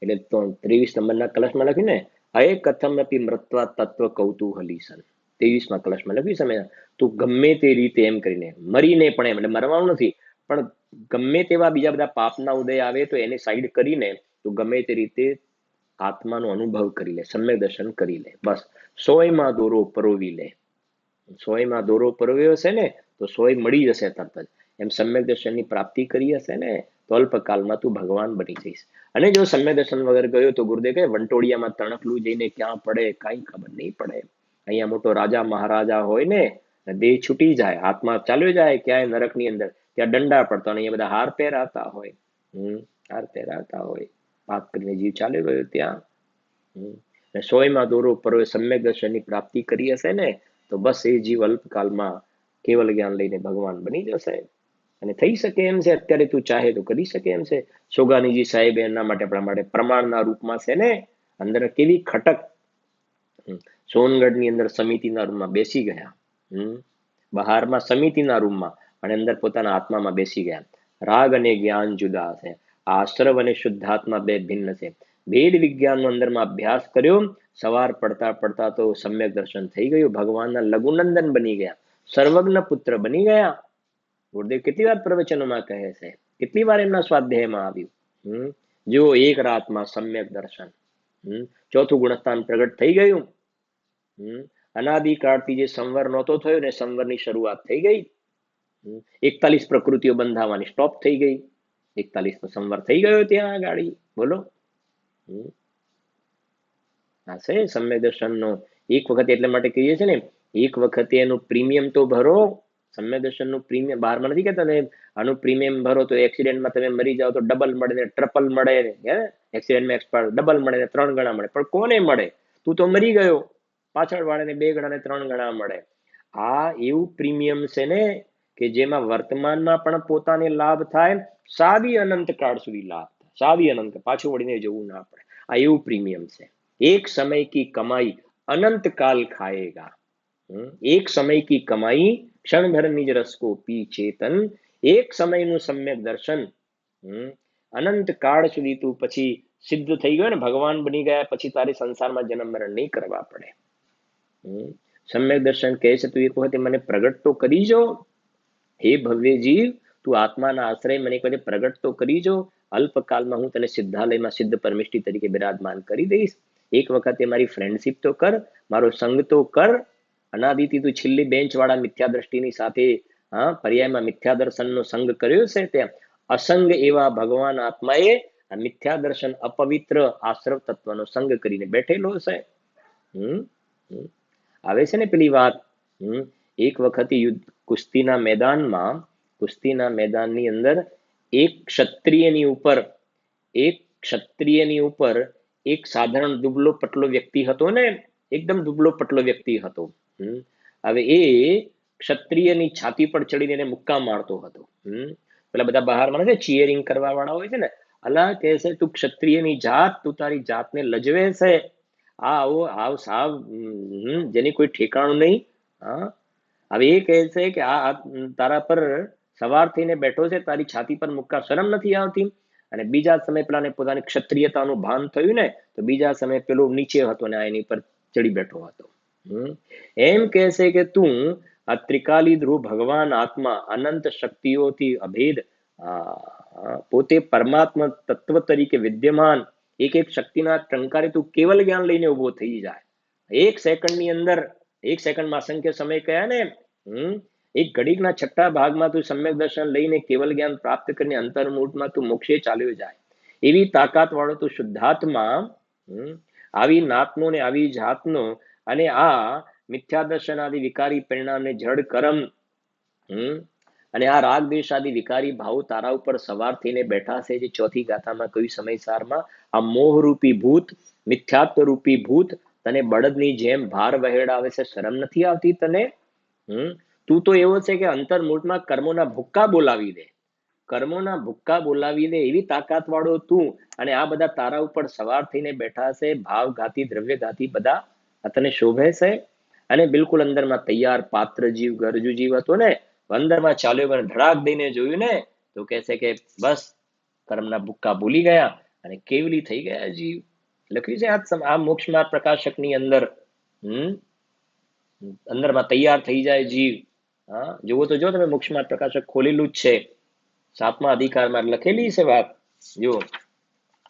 એટલે તો 23 નંબરના કલશમાં લખ્યું ને, અય કથમ અપી મૃત્વા તત્વ કૌતૂહલી સન. 23માં કલશમાં લખ્યું સમય, તું ગમે તે રીતે એમ કરીને મરીને પણ એમ, એટલે મરવાનું નથી, પણ ગમે તેવા બીજા બધા પાપના ઉદય આવે તો એને સાઈડ કરીને તું ગમે તે રીતે આત્માનો અનુભવ કરી લે, સમ્યક દર્શન કરી લે. બસ 100માં દોરો પરોવી લે. 100માં દોરો પરોવ્યો છે ને, તો સોય મળી જશે તરત જ. એમ સમ્યક દર્શનની પ્રાપ્તિ કરી હશે ને તો અલ્પકાલમાં તું ભગવાન બની જઈશ. અને જો સમ્યક દર્શન વગર ગયો તો ગુરુદેવ કહે વંટોળિયામાં તણખલું જઈને ક્યાં પડે કાંઈ ખબર નહીં પડે. અહીંયા મોટો રાજા મહારાજા હોય ને, દેહ છૂટી જાય, આત્મા ચાલ્યો જાય ક્યાંય નરકની અંદર, ત્યાં દંડા પડતા અને અહીંયા બધા હાર પહેરાતા હોય. હાર પહેરાતા હોય, પાપ કરીને જીવ ચાલ્યો ગયો ત્યાં. સોયમાં દોરો પરોએ સમ્યક દર્શનની પ્રાપ્તિ કરી હશે ને તો બસ એ જીવ અલ્પકાલમાં કેવલ જ્ઞાન લઈને ભગવાન બની જશે. અને થઈ શકે એમ છે, અત્યારે તું ચાહે તો કરી શકે એમ છે. સોગાનીજી સાહેબ એના માટે આપણા માટે પ્રમાણના રૂપમાં છે ને, અંદર કેવી ખટક. સોનગઢની અંદર સમિતિના રૂમમાં બેસી ગયા, બહારમાં સમિતિના રૂમમાં અને અંદર પોતાના આત્મામાં બેસી ગયા. રાગ અને જ્ઞાન જુદા છે, આશ્રવ અને શુદ્ધાત્મા બે ભિન્ન છે. વેદ વિજ્ઞાનનો અંદરમાં અભ્યાસ કર્યો, સવાર પડતા પડતા તો સમ્યક દર્શન થઈ ગયું, ભગવાનના લઘુનંદન બની ગયા, સર્વજ્ઞ પુત્ર બની ગયા. ગુરુદેવ કેટલી વાર પ્રવચનોમાં કહે છે, કેટલી વાર એમના સ્વાધ્યાયમાં આવ્યું. જો એક રાતમાં સમ્યક દર્શન, ચોથું ગુણસ્થાન પ્રગટ થઈ ગયું. અનાદિકાળથી જે સંવર નહોતો થયો ને સંવરની શરૂઆત થઈ ગઈ. 41 પ્રકૃતિઓ બંધાવાની સ્ટોપ થઈ ગઈ. 41નો સંવર થઈ ગયો ત્યાં ગાડી. બોલો, આ છે સમ્યક દર્શનનો. એક વખત એટલે માટે કહીએ છીએ ને, એક વખતે એનું પ્રીમિયમ તો ભરો. સમ્યક દર્શનનું પ્રીમિયમ બહારમાં નથી કહેતા ને, આનું પ્રીમિયમ ભરો તો એક્સિડન્ટમાં તમે મરી જાઓ તો ડબલ મળે ને ટ્રિપલ મળે ને, એક્સિડન્ટમાં એક્સપાયર ડબલ મળે ને 3 ગણા મળે. પણ કોને મળે? તું તો મરી ગયો, પાછળ વાળાને 2 ગણા ને 3 ગણા મળે. આ એવું પ્રીમિયમ છે ને કે જેમાં વર્તમાનમાં પણ પોતાને લાભ થાય, સાદી અનંત કાળ સુધી લાભ થાય, સાદી અનંત, પાછું વળીને જવું ના પડે. આ એવું પ્રીમિયમ છે. એક સમય કી કમાઈ અનંત કાલ ખાએગા. એક સમય કી કમાઈ ક્ષણ ભર નિજ રસ કો પી ચેતન. એક સમયનું સમ્યક દર્શન અનંત કાળ સુધી તું પછી સિદ્ધ થઈ ગયો ને, ભગવાન બની ગયા પછી તારે સંસારમાં જન્મ મરણ નહીં કરવા પડે. સમ્યક દર્શન કહે છે તું એક વખતે મને પ્રગટ તો કરી જો, હે ભવ્ય જીવ, તું આત્માના આશ્રય મને એક વખતે પ્રગટ તો કરી જો. અલ્પકાલમાં હું તને સિદ્ધાલયમાં સિદ્ધ પરમિષ્ઠી તરીકે બિરાજમાન કરી દઈશ. એક વખતે મારી ફ્રેન્ડશિપ તો કર, મારો સંગ તો કર. અનાદિથી તું છેલ્લી બેન્ચ વાળા મિથ્યા દ્રષ્ટિની સાથે પર્યાયમાં મિથ્યા દર્શનનો સંગ કર્યો છે. ત્યાં અસંગ એવા ભગવાન આત્માએ આ મિથ્યા દર્શન અપવિત્ર આશ્રવ તત્વનો સંગ કરીને બેઠેલો છે. આવે છે ને પેલી વાત, એક વખત યુદ્ધ કુસ્તીના મેદાનની અંદર એક ક્ષત્રિયની ઉપર એક સાધારણ દુબળો પટલો વ્યક્તિ હતો ને, એકદમ દુબળો પટલો વ્યક્તિ હતો. હવે એ ક્ષત્રિયની છાતી પર ચડીને એને મુક્કા મારતો હતો. પેલા બધા બહારમાં નથી ચીયરિંગ કરવા વાળા હોય છે ને, અલા કહે છે તું ક્ષત્રિયની જાત, તું તારી જાતને લજવે છે. આવ સાવ જેની કોઈ ઠેકાણું નહીં. હવે એ કહે છે કે આ તારા પર સવાર થઈને બેઠો છે, તારી છાતી પર મુક્કા, શરમ નથી આવતી? અને બીજા સમય પેલાને પોતાની ક્ષત્રિયતાનું ભાન થયું ને તો બીજા સમય પેલો નીચે હતો ને એની પર ચડી બેઠો હતો. એમ કહે છે કે તું આ ત્રિકાલી ધ્રુવ ભગવાન આત્મા અનંત શક્તિઓથી અભેદ, પોતે પરમાત્મા તત્વ તરીકે વિદ્યમાન એક એક શક્તિના ટંકારે તું કેવલ જ્ઞાન લઈને ઉભો થઈ જાય. 1 સેકન્ડની અંદર, 1 સેકન્ડમાં અસંખ્ય સમય કયા ને, એક ઘડીકના છઠ્ઠા ભાગમાં તું સમ્યક દર્શન લઈને કેવલ જ્ઞાન પ્રાપ્ત કરીને અંતર્મુહૂર્તમાં તું મોક્ષે ચાલ્યો જાય. એવી તાકાત વાળો તું શુદ્ધાત્મા, આવી નાતનો ને આવી જાતનો અને આ મિથ્યા દર્શન આદિ વિકારી પરિણામને જડ કર્મ અને આ રાગ દ્વેષ આદિ વિકારી ભાવ તારા ઉપર સવાર થઈને બેઠા છે. જે ચોથી ગાથામાં કયું સમયસારમાં આ મોહરૂપી ભૂત, મિથ્યાત્વ રૂપી ભૂત તને બળદની જેમ ભાર વહેડાવે છે, શરમ નથી આવતી તને? તું તો એવો છે કે અંતર્મુહૂર્તમાં કર્મોના ભુક્કા બોલાવી દે, કર્મોના ભુક્કા બોલાવી દે એવી તાકાત વાળો તું, અને આ બધા તારા ઉપર સવાર થઈને બેઠા છે, ભાવઘાતી દ્રવ્યઘાતી બધા તને શોભે છે. અને બિલકુલ અંદરમાં તૈયાર પાત્ર જીવ, ગરજુ જીવ હતો ને, અંદરમાં ચાલ્યો અને ધડાક દઈને જોયું ને તો કહે છે કે બસ કર્મના ભુક્કા ભૂલી ગયા અને કેવલી થઈ ગયા જીવ. લખ્યું છે આ મોક્ષ માર્ગ પ્રકાશકની અંદર, અંદરમાં તૈયાર થઈ જાય જીવ. જુઓ તો જો તમે મોક્ષ માર્ગ પ્રકાશક ખોલેલું જ છે, 7મા અધિકારમાં લખેલી છે વાત. જો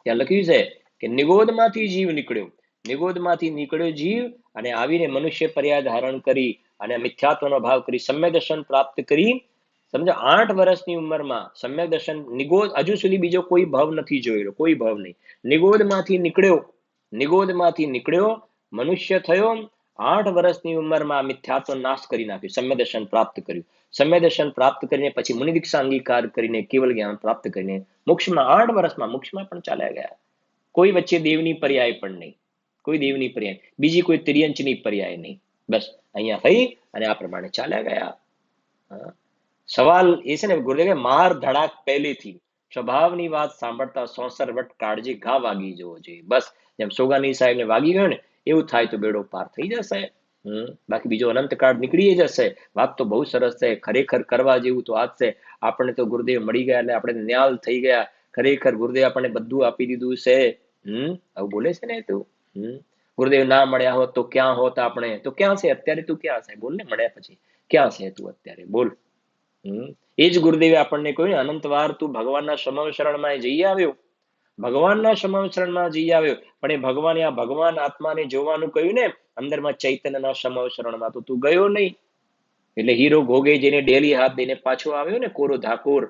ત્યાં લખ્યું છે કે નિગોદમાંથી જીવ નીકળ્યો, નિગોદમાંથી નીકળ્યો જીવ અને આવીને મનુષ્ય પર્યાય ધારણ કરી અને મિથ્યાત્વનો ભાવ કરી સમ્યક દર્શન પ્રાપ્ત કરી. સમજો 8 વર્ષની ઉંમરમાં સમ્યક દર્શન નિગોદ, હજુ સુધી બીજો કોઈ ભાવ નથી જોયેલો, કોઈ ભાવ નહીં. નિગોદમાંથી નીકળ્યો, મનુષ્ય થયો. 8 વર્ષની ઉંમરમાં મિથ્યાત્વ નાશ કરી નાખ્યું, સમ્યક દર્શન પ્રાપ્ત કર્યું. સમ્યક દર્શન પ્રાપ્ત કરીને પછી મુનિ દીક્ષા અંગીકાર કરીને કેવલ જ્ઞાન પ્રાપ્ત કરીને મોક્ષમાં 8 વર્ષમાં મોક્ષમાં પણ ચાલ્યા ગયા. કોઈ વચ્ચે દેવની પર્યાય પણ નહીં, કોઈ દેવની પર્યાય, બીજી કોઈ તિર્યંચની પર્યાય નહીં. બસ અહીંયા થઈ અને આ પ્રમાણે ચાલ્યા ગયા. સવાલ એ છે ને, ગુરુદેવે માર ધડાક પહેલેથી સ્વભાવની વાત સાંભળતા 64 વટ કાળજી ઘા વાગી જવો જોઈએ. બસ જેમ સોગાની સાહેબને વાગી ગયો ને એવું થાય તો બેડો પાર થઈ જશે. બાકી બીજો અનંત કાળ નીકળી જશે. વાત તો બહુ સરસ છે, ખરેખર કરવા જેવું તો આજ છે. આપણને તો ગુરુદેવ મળી ગયા એટલે આપણે ન્યાલ થઈ ગયા. ખરેખર ગુરુદેવ આપણને બધું આપી દીધું છે. આવું બોલે છે ને તું. ગુરુદેવ ના મળ્યા હોત તો ક્યાં હોત આપણે? તો ક્યાં છે અત્યારે? તું ક્યાં છે? બોલ ને, મળ્યા પછી ક્યાં છે તું અત્યારે? બોલ. એ જ ગુરુદેવે આપણને કહ્યું ને, અનંતવાર તું ભગવાનના સમવ શરણમાં જઈ આવ્યો, ભગવાનના સમવ શરણમાં જઈ આવ્યો. પણ એ ભગવાને આ ભગવાન આત્માને જોવાનું કહ્યું ને, અંદરમાં ચૈતન્યના સમવ શરણમાં તો તું ગયો નહીં. એટલે હીરો ભોગે જેને ડેલી હાથ દઈને પાછો આવ્યો ને, કોરો ધાકોર.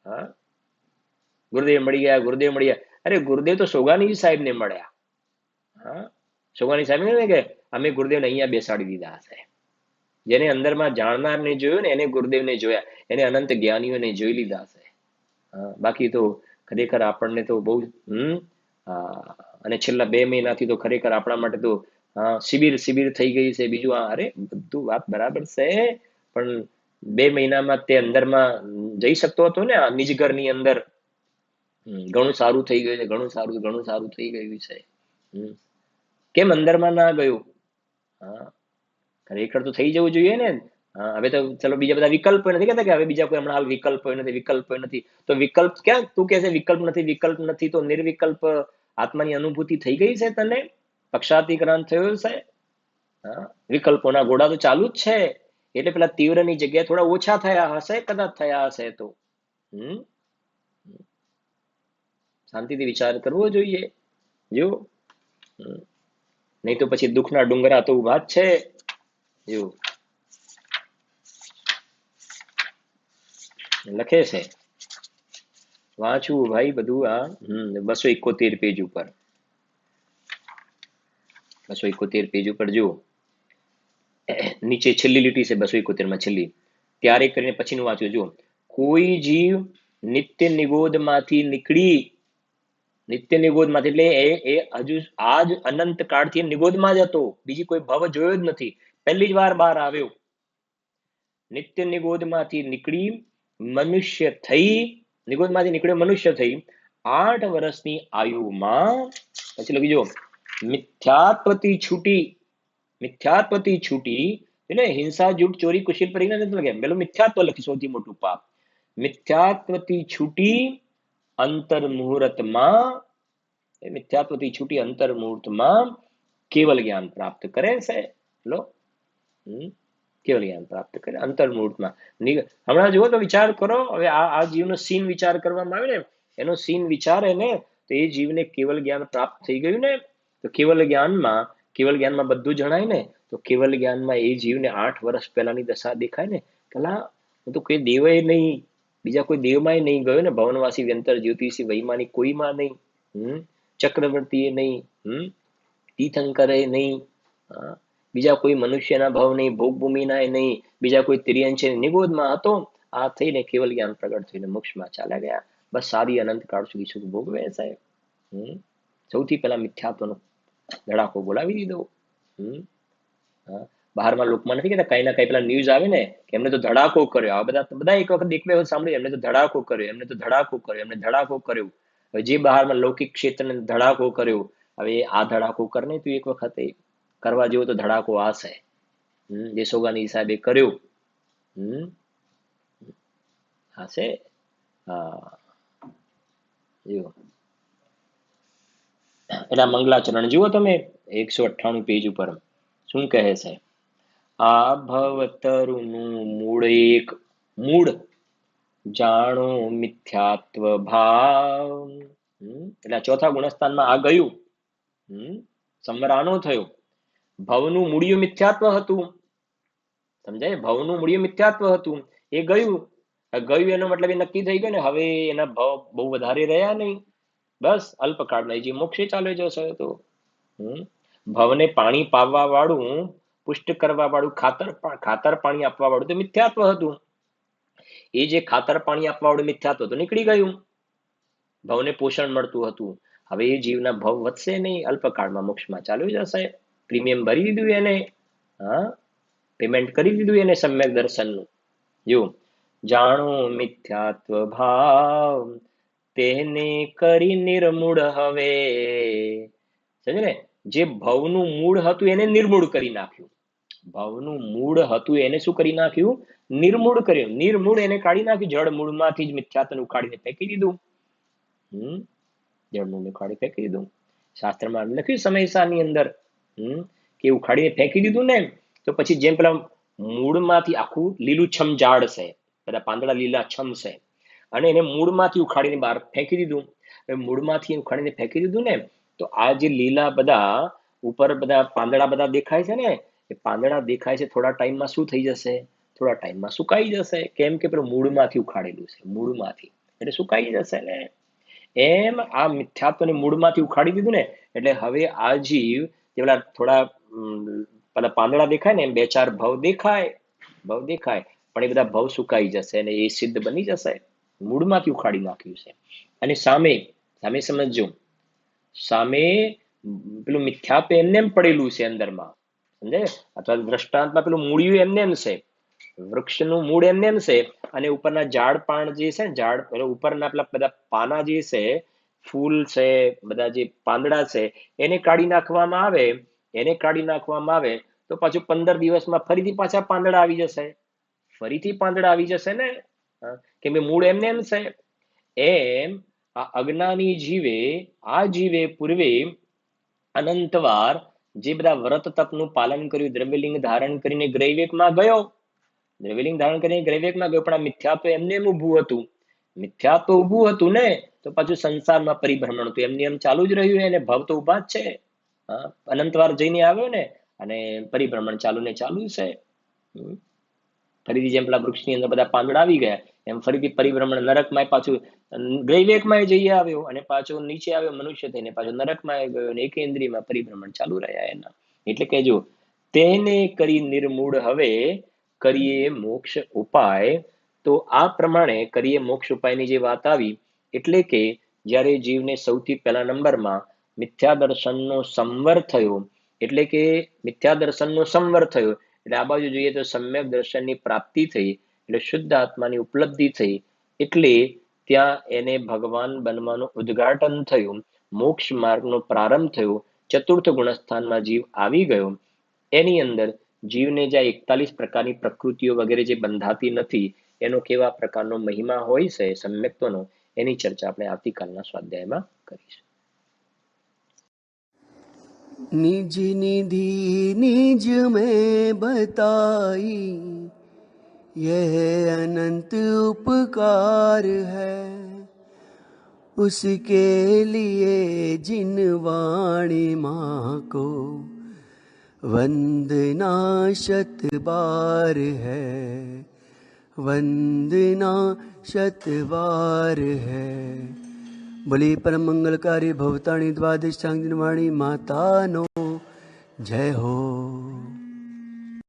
હા, ગુરુદેવ મળી ગયા, ગુરુદેવ મળી ગયા. અરે ગુરુદેવ તો સોગાની સાહેબ ને મળ્યા. હા, સોગાની સાહેબ કે અમે ગુરુદેવને અહીંયા બેસાડી દીધા હશે. જેને અંદરમાં જાણનારને જોયું ને એને ગુરુદેવને જોયા, એને અનંત જ્ઞાનીઓને જોઈ લીધા છે. બાકી તો ખરેખર આપણને તો બહુ અને છેલ્લા 2 મહિનાથી તો ખરેખર આપણા માટે તો શિબિર થઈ ગઈ છે. બીજું અરે બધું વાત બરાબર છે, પણ 2 મહિનામાં તે અંદરમાં જઈ શકતો હતો ને, આ નિજ ઘરની અંદર. ઘણું સારું થઈ ગયું છે, ઘણું સારું થઈ ગયું છે. કેમ અંદરમાં ના ગયું? ખરેખર તો થઈ જવું જોઈએ ને. હવે તો ચલો બીજા બધા વિકલ્પો નથી કહેતા કે હવે બીજા કોઈ હમણાં હાલ વિકલ્પો નથી. તો વિકલ્પ ક્યાં? તું કહે છે વિકલ્પ નથી તો નિર્વિકલ્પ આત્માની અનુભૂતિ થઈ ગઈ છે તને? પક્ષાતિક્રાંત થયો છે? વિકલ્પોના ઘોડા તો ચાલુ જ છે. એટલે પેલા તીવ્રની જગ્યાએ થોડા ઓછા થયા હશે, કદાચ થયા હશે તો. શાંતિથી વિચાર કરવો જોઈએ જો. નહીં તો પછી દુઃખના ડુંગરા તો ઉભા જ છે જો. લખે છે, વાંચવું ભાઈ બધું. 271 પેજ ઉપર, 271 પેજ ઉપર જુઓ, નીચે છેલ્લી લીટી છે 271 માં છેલ્લી. ત્યારે કરીને પછીનું વાંચવું જુઓ. કોઈ જીવ નિત્ય નિગોદમાંથી નીકળી, નિત્ય નિગોદમાંથી એટલે એ હજુ આજ અનંત કાળથી નિગોદમાં જ હતો, બીજી કોઈ ભવ જોયો જ નથી, પહેલી જ વાર બહાર આવ્યો. નિત્ય નિગોદમાંથી નીકળી મનુષ્ય થઈ, નિગોદમાંથી નીકળ્યો મનુષ્ય થઈ 8 વર્ષની આયુમાં. પછી લખી જો, મિથ્યાત્વથી છૂટી એટલે હિંસા, જૂઠ, ચોરી, કુશલ પરિજ્ઞા નથી લખ્યા. પેલું મિથ્યાત્વ લખી, સૌથી મોટું પાપ. મિથ્યાત્વથી છૂટી અંતર મુહૂર્તમાં કેવલ જ્ઞાન પ્રાપ્ત કરે છે. લો, કેવલ જ્ઞાન પ્રાપ્ત કરે અંતર મુહૂર્તમાં. હમણાં જુઓ તો વિચાર કરો, હવે આ જીવનો સીન વિચાર કરવામાં આવે ને, એનો સીન વિચારે ને તો એ જીવને કેવલ જ્ઞાન પ્રાપ્ત થઈ ગયું ને. તો કેવલ જ્ઞાનમાં બધું જણાય ને. તો કેવલ જ્ઞાનમાં એ જીવને 8 વર્ષ પહેલાની દશા દેખાય ને, કલા હું તો કોઈ દેવે નહીં, બીજા કોઈ દેવમાં નહીં ગયો ને. ભવનવાસી, વ્યંતર, જ્યોતિષી, વૈમાનિક કોઈમાં નહીં, ચક્રવર્તીએ નહીં, તીર્થંકરે નહીં, બીજા કોઈ મનુષ્યના ભાવ નહીં, ભોગભૂમિના નહીં, બીજા કોઈ તિર્યંચે નિગોદમાં હતો. આ થઈને કેવલ જ્ઞાન પ્રગટ થઈને મોક્ષમાં ચાલ્યા ગયા. બસ સારી અનંત કાળ સુધી સુખ ભોગવે સાહેબ. સૌથી પહેલા મિથ્યાત્વનો ધડાકો બોલાવી દીધો. બહારમાં લોકમાં નથી કહેતા, કઈ ના કઈ પેલા ન્યૂઝ આવે ને કે એમને તો ધડાકો કર્યો. આ બધા એક વખત એક બે વખત સાંભળ્યું, એમને તો ધડાકો કર્યો. હવે જે બહારમાં લૌકિક ક્ષેત્રને ધડાકો કર્યો, હવે આ ધડાકો કરને તું એક વખત કરવા જેવો તો ધડાકો આ છે જે સોગાની સાહેબે કર્યો. હા છે. એના મંગલાચરણ જુઓ તમે 198 પેજ ઉપર શું કહે છે. આ ભવતરુનું મૂળ જાણો મિથ્યાત્વ ભાવ. એટલે ચોથા ગુણસ્થાનમાં આ ગયું. સમરાનો થયો. ભવનું મૂળિયું મિથ્યાત્વ હતું. સમજાય? ભવનું મૂળિયું મિથ્યાત્વ હતું, એ ગયું. ગયું એનો મતલબ એ નક્કી થઈ ગયું ને, હવે એના ભાવ બહુ વધારે રહ્યા નહીં, બસ અલ્પકાળના જે મોક્ષે ચાલે જશે. તો ભવને પાણી પાવા વાળું, પુષ્ટ કરવા વાળું, ખાતર પાણી આપવા વાળું તો મિથ્યાત્વ હતું. એ જે ખાતર પાણી આપવા વાળું મિથ્યાત્વ તો નીકળી ગયું. ભવને પોષણ મળતું હતું. હવે એ જીવના ભવ વધશે નહીં, અલ્પકાળમાં મોક્ષમાં ચાલ્યો જશે. પ્રીમિયમ ભરી દીધું એને, હા, પેમેન્ટ કરી દીધું એને સમ્યક દર્શનનું. જો જાણો મિથ્યાત્વ ભાવ, તેને કરી નિર્મૂળ હવે. સમજે ને? જે ભવનું મૂળ હતું એને નિર્મૂળ કરી નાખ્યું. ભવનું મૂળ હતું એને શું કરી નાખ્યું? નિર્મૂળ કર્યું. નિર્મૂળ એને કાઢી નાખ્યું. જળ મૂળમાંથી જ મિથ્યાત્વને ઉખાડીને ફેંકી દીધું. જળ મૂળને ઉખાડી ફેંકી દીધું. શાસ્ત્રમાં લખ્યું સમયસાની અંદર કે ઉખાડીને ફેંકી દીધું ને, તો પછી જેમ પેલા મૂળમાંથી આખું લીલુંછમ ઝાડ છે, બધા પાંદડા લીલાછમ છે, અને એને મૂળમાંથી ઉખાડીને બહાર ફેંકી દીધું. મૂળમાંથી ઉખાડીને ફેંકી દીધું ને, તો આ જે લીલા બધા ઉપર બધા પાંદડા બધા દેખાય છે ને, એ પાંદડા દેખાય છે, થોડા ટાઈમમાં શું થઈ જશે? થોડા ટાઈમમાં સુકાઈ જશે. કેમ કે પેલું મૂળમાંથી ઉખાડેલું છે, મૂળમાંથી, એટલે સુકાઈ જશે ને. એમ આ મિથ્યાત્વને મૂળમાંથી ઉખાડી દીધું ને, એટલે હવે આ જીવ જે પેલા થોડા પેલા પાંદડા દેખાય ને, એમ બે ચાર ભવ દેખાય, પણ એ બધા ભવ સુકાઈ જશે અને એ સિદ્ધ બની જશે. મૂળમાંથી ઉખાડી નાખ્યું છે. અને સામે સમજજો, સામે પેલું મિથ્યાત્વ એમને એમ પડેલું છે અંદરમાં, સમજે? અથવા દ્રષ્ટાંતમાં પેલું મૂળિયું એમને એમ છે, વૃક્ષનું મૂળ એમને એમ છે, અને ઉપરના ઝાડ પાન જે છે, ઝાડ ઉપરના પેલા બધા પાના જે છે, ફૂલ છે, બધા જે પાંદડા છે, એને કાઢી નાખવામાં આવે તો પાછું 15 દિવસમાં ફરીથી પાછા પાંદડા આવી જશે, ને. કેમ કે મૂળ એમને એમ છે. એમ આ અજ્ઞાની જીવે પૂર્વે અનંતવાર જે બધા વ્રત તપનું પાલન કર્યું, દ્રવ્યલિંગ ધારણ કરીને ગ્રૈવેકમાં ગયો, પણ આ મિથ્યાત્વ એમને એમ ઊભું હતું ને, તો પાછું સંસારમાં પરિભ્રમણ હતું, એમની એમ ચાલુ જ રહ્યું, એને ભવ તો ઉભા જ છે. અનંતવાર જઈને આવ્યો ને, અને પરિભ્રમણ ચાલુ છે. ફરીથી જેમ પેલા વૃક્ષની અંદર બધા પાંદડા આવી ગયા, એમ ફરીથી પરિભ્રમણ નરકમાં પાછું ગ્રૈવેકમાં જઈ આવ્યો, અને પાછો નીચે આવ્યો મનુષ્ય થઈને, પાછો નરકમાં ગયો, અને એકેન્દ્રિયમાં પરિભ્રમણ ચાલુ રહ્યા એના. એટલે કે જો તેને કરી નિર્મૂળ હવે કરીએ મોક્ષ ઉપાય. તો આ પ્રમાણે કરીએ મોક્ષ ઉપાયની જે વાત આવી, એટલે કે જ્યારે જીવને સૌથી પહેલા નંબરમાં મિથ્યા દર્શનનો સંવર થયો, એટલે આ બાજુ જોઈએ તો સમ્યક દર્શનની પ્રાપ્તિ થઈ, એટલે શુદ્ધ આત્માની ઉપલબ્ધિ થઈ, એટલે ત્યાં એને ભગવાન બનવાનું ઉદ્ઘાટન થયું, મોક્ષ માર્ગનો પ્રારંભ થયો, ચતુર્થ ગુણસ્થાનમાં જીવ આવી ગયો. એની અંદર જીવને જ્યાં 41 પ્રકારની પ્રકૃતિઓ વગેરે જે બંધાતી નથી, એનો કેવા પ્રકારનો મહિમા હોય છે સમ્યક્ત્વનો, એની ચર્ચા આપણે આવતીકાલના સ્વાધ્યાયમાં કરીશું. निज निधि निज में बताई, यह अनंत उपकार है, उसके लिए जिन वाणी माँ को वंदना शत बार है, बोली परम मंगलकारी भवताणी द्वादशांगिनी वाणी माता नो जय हो.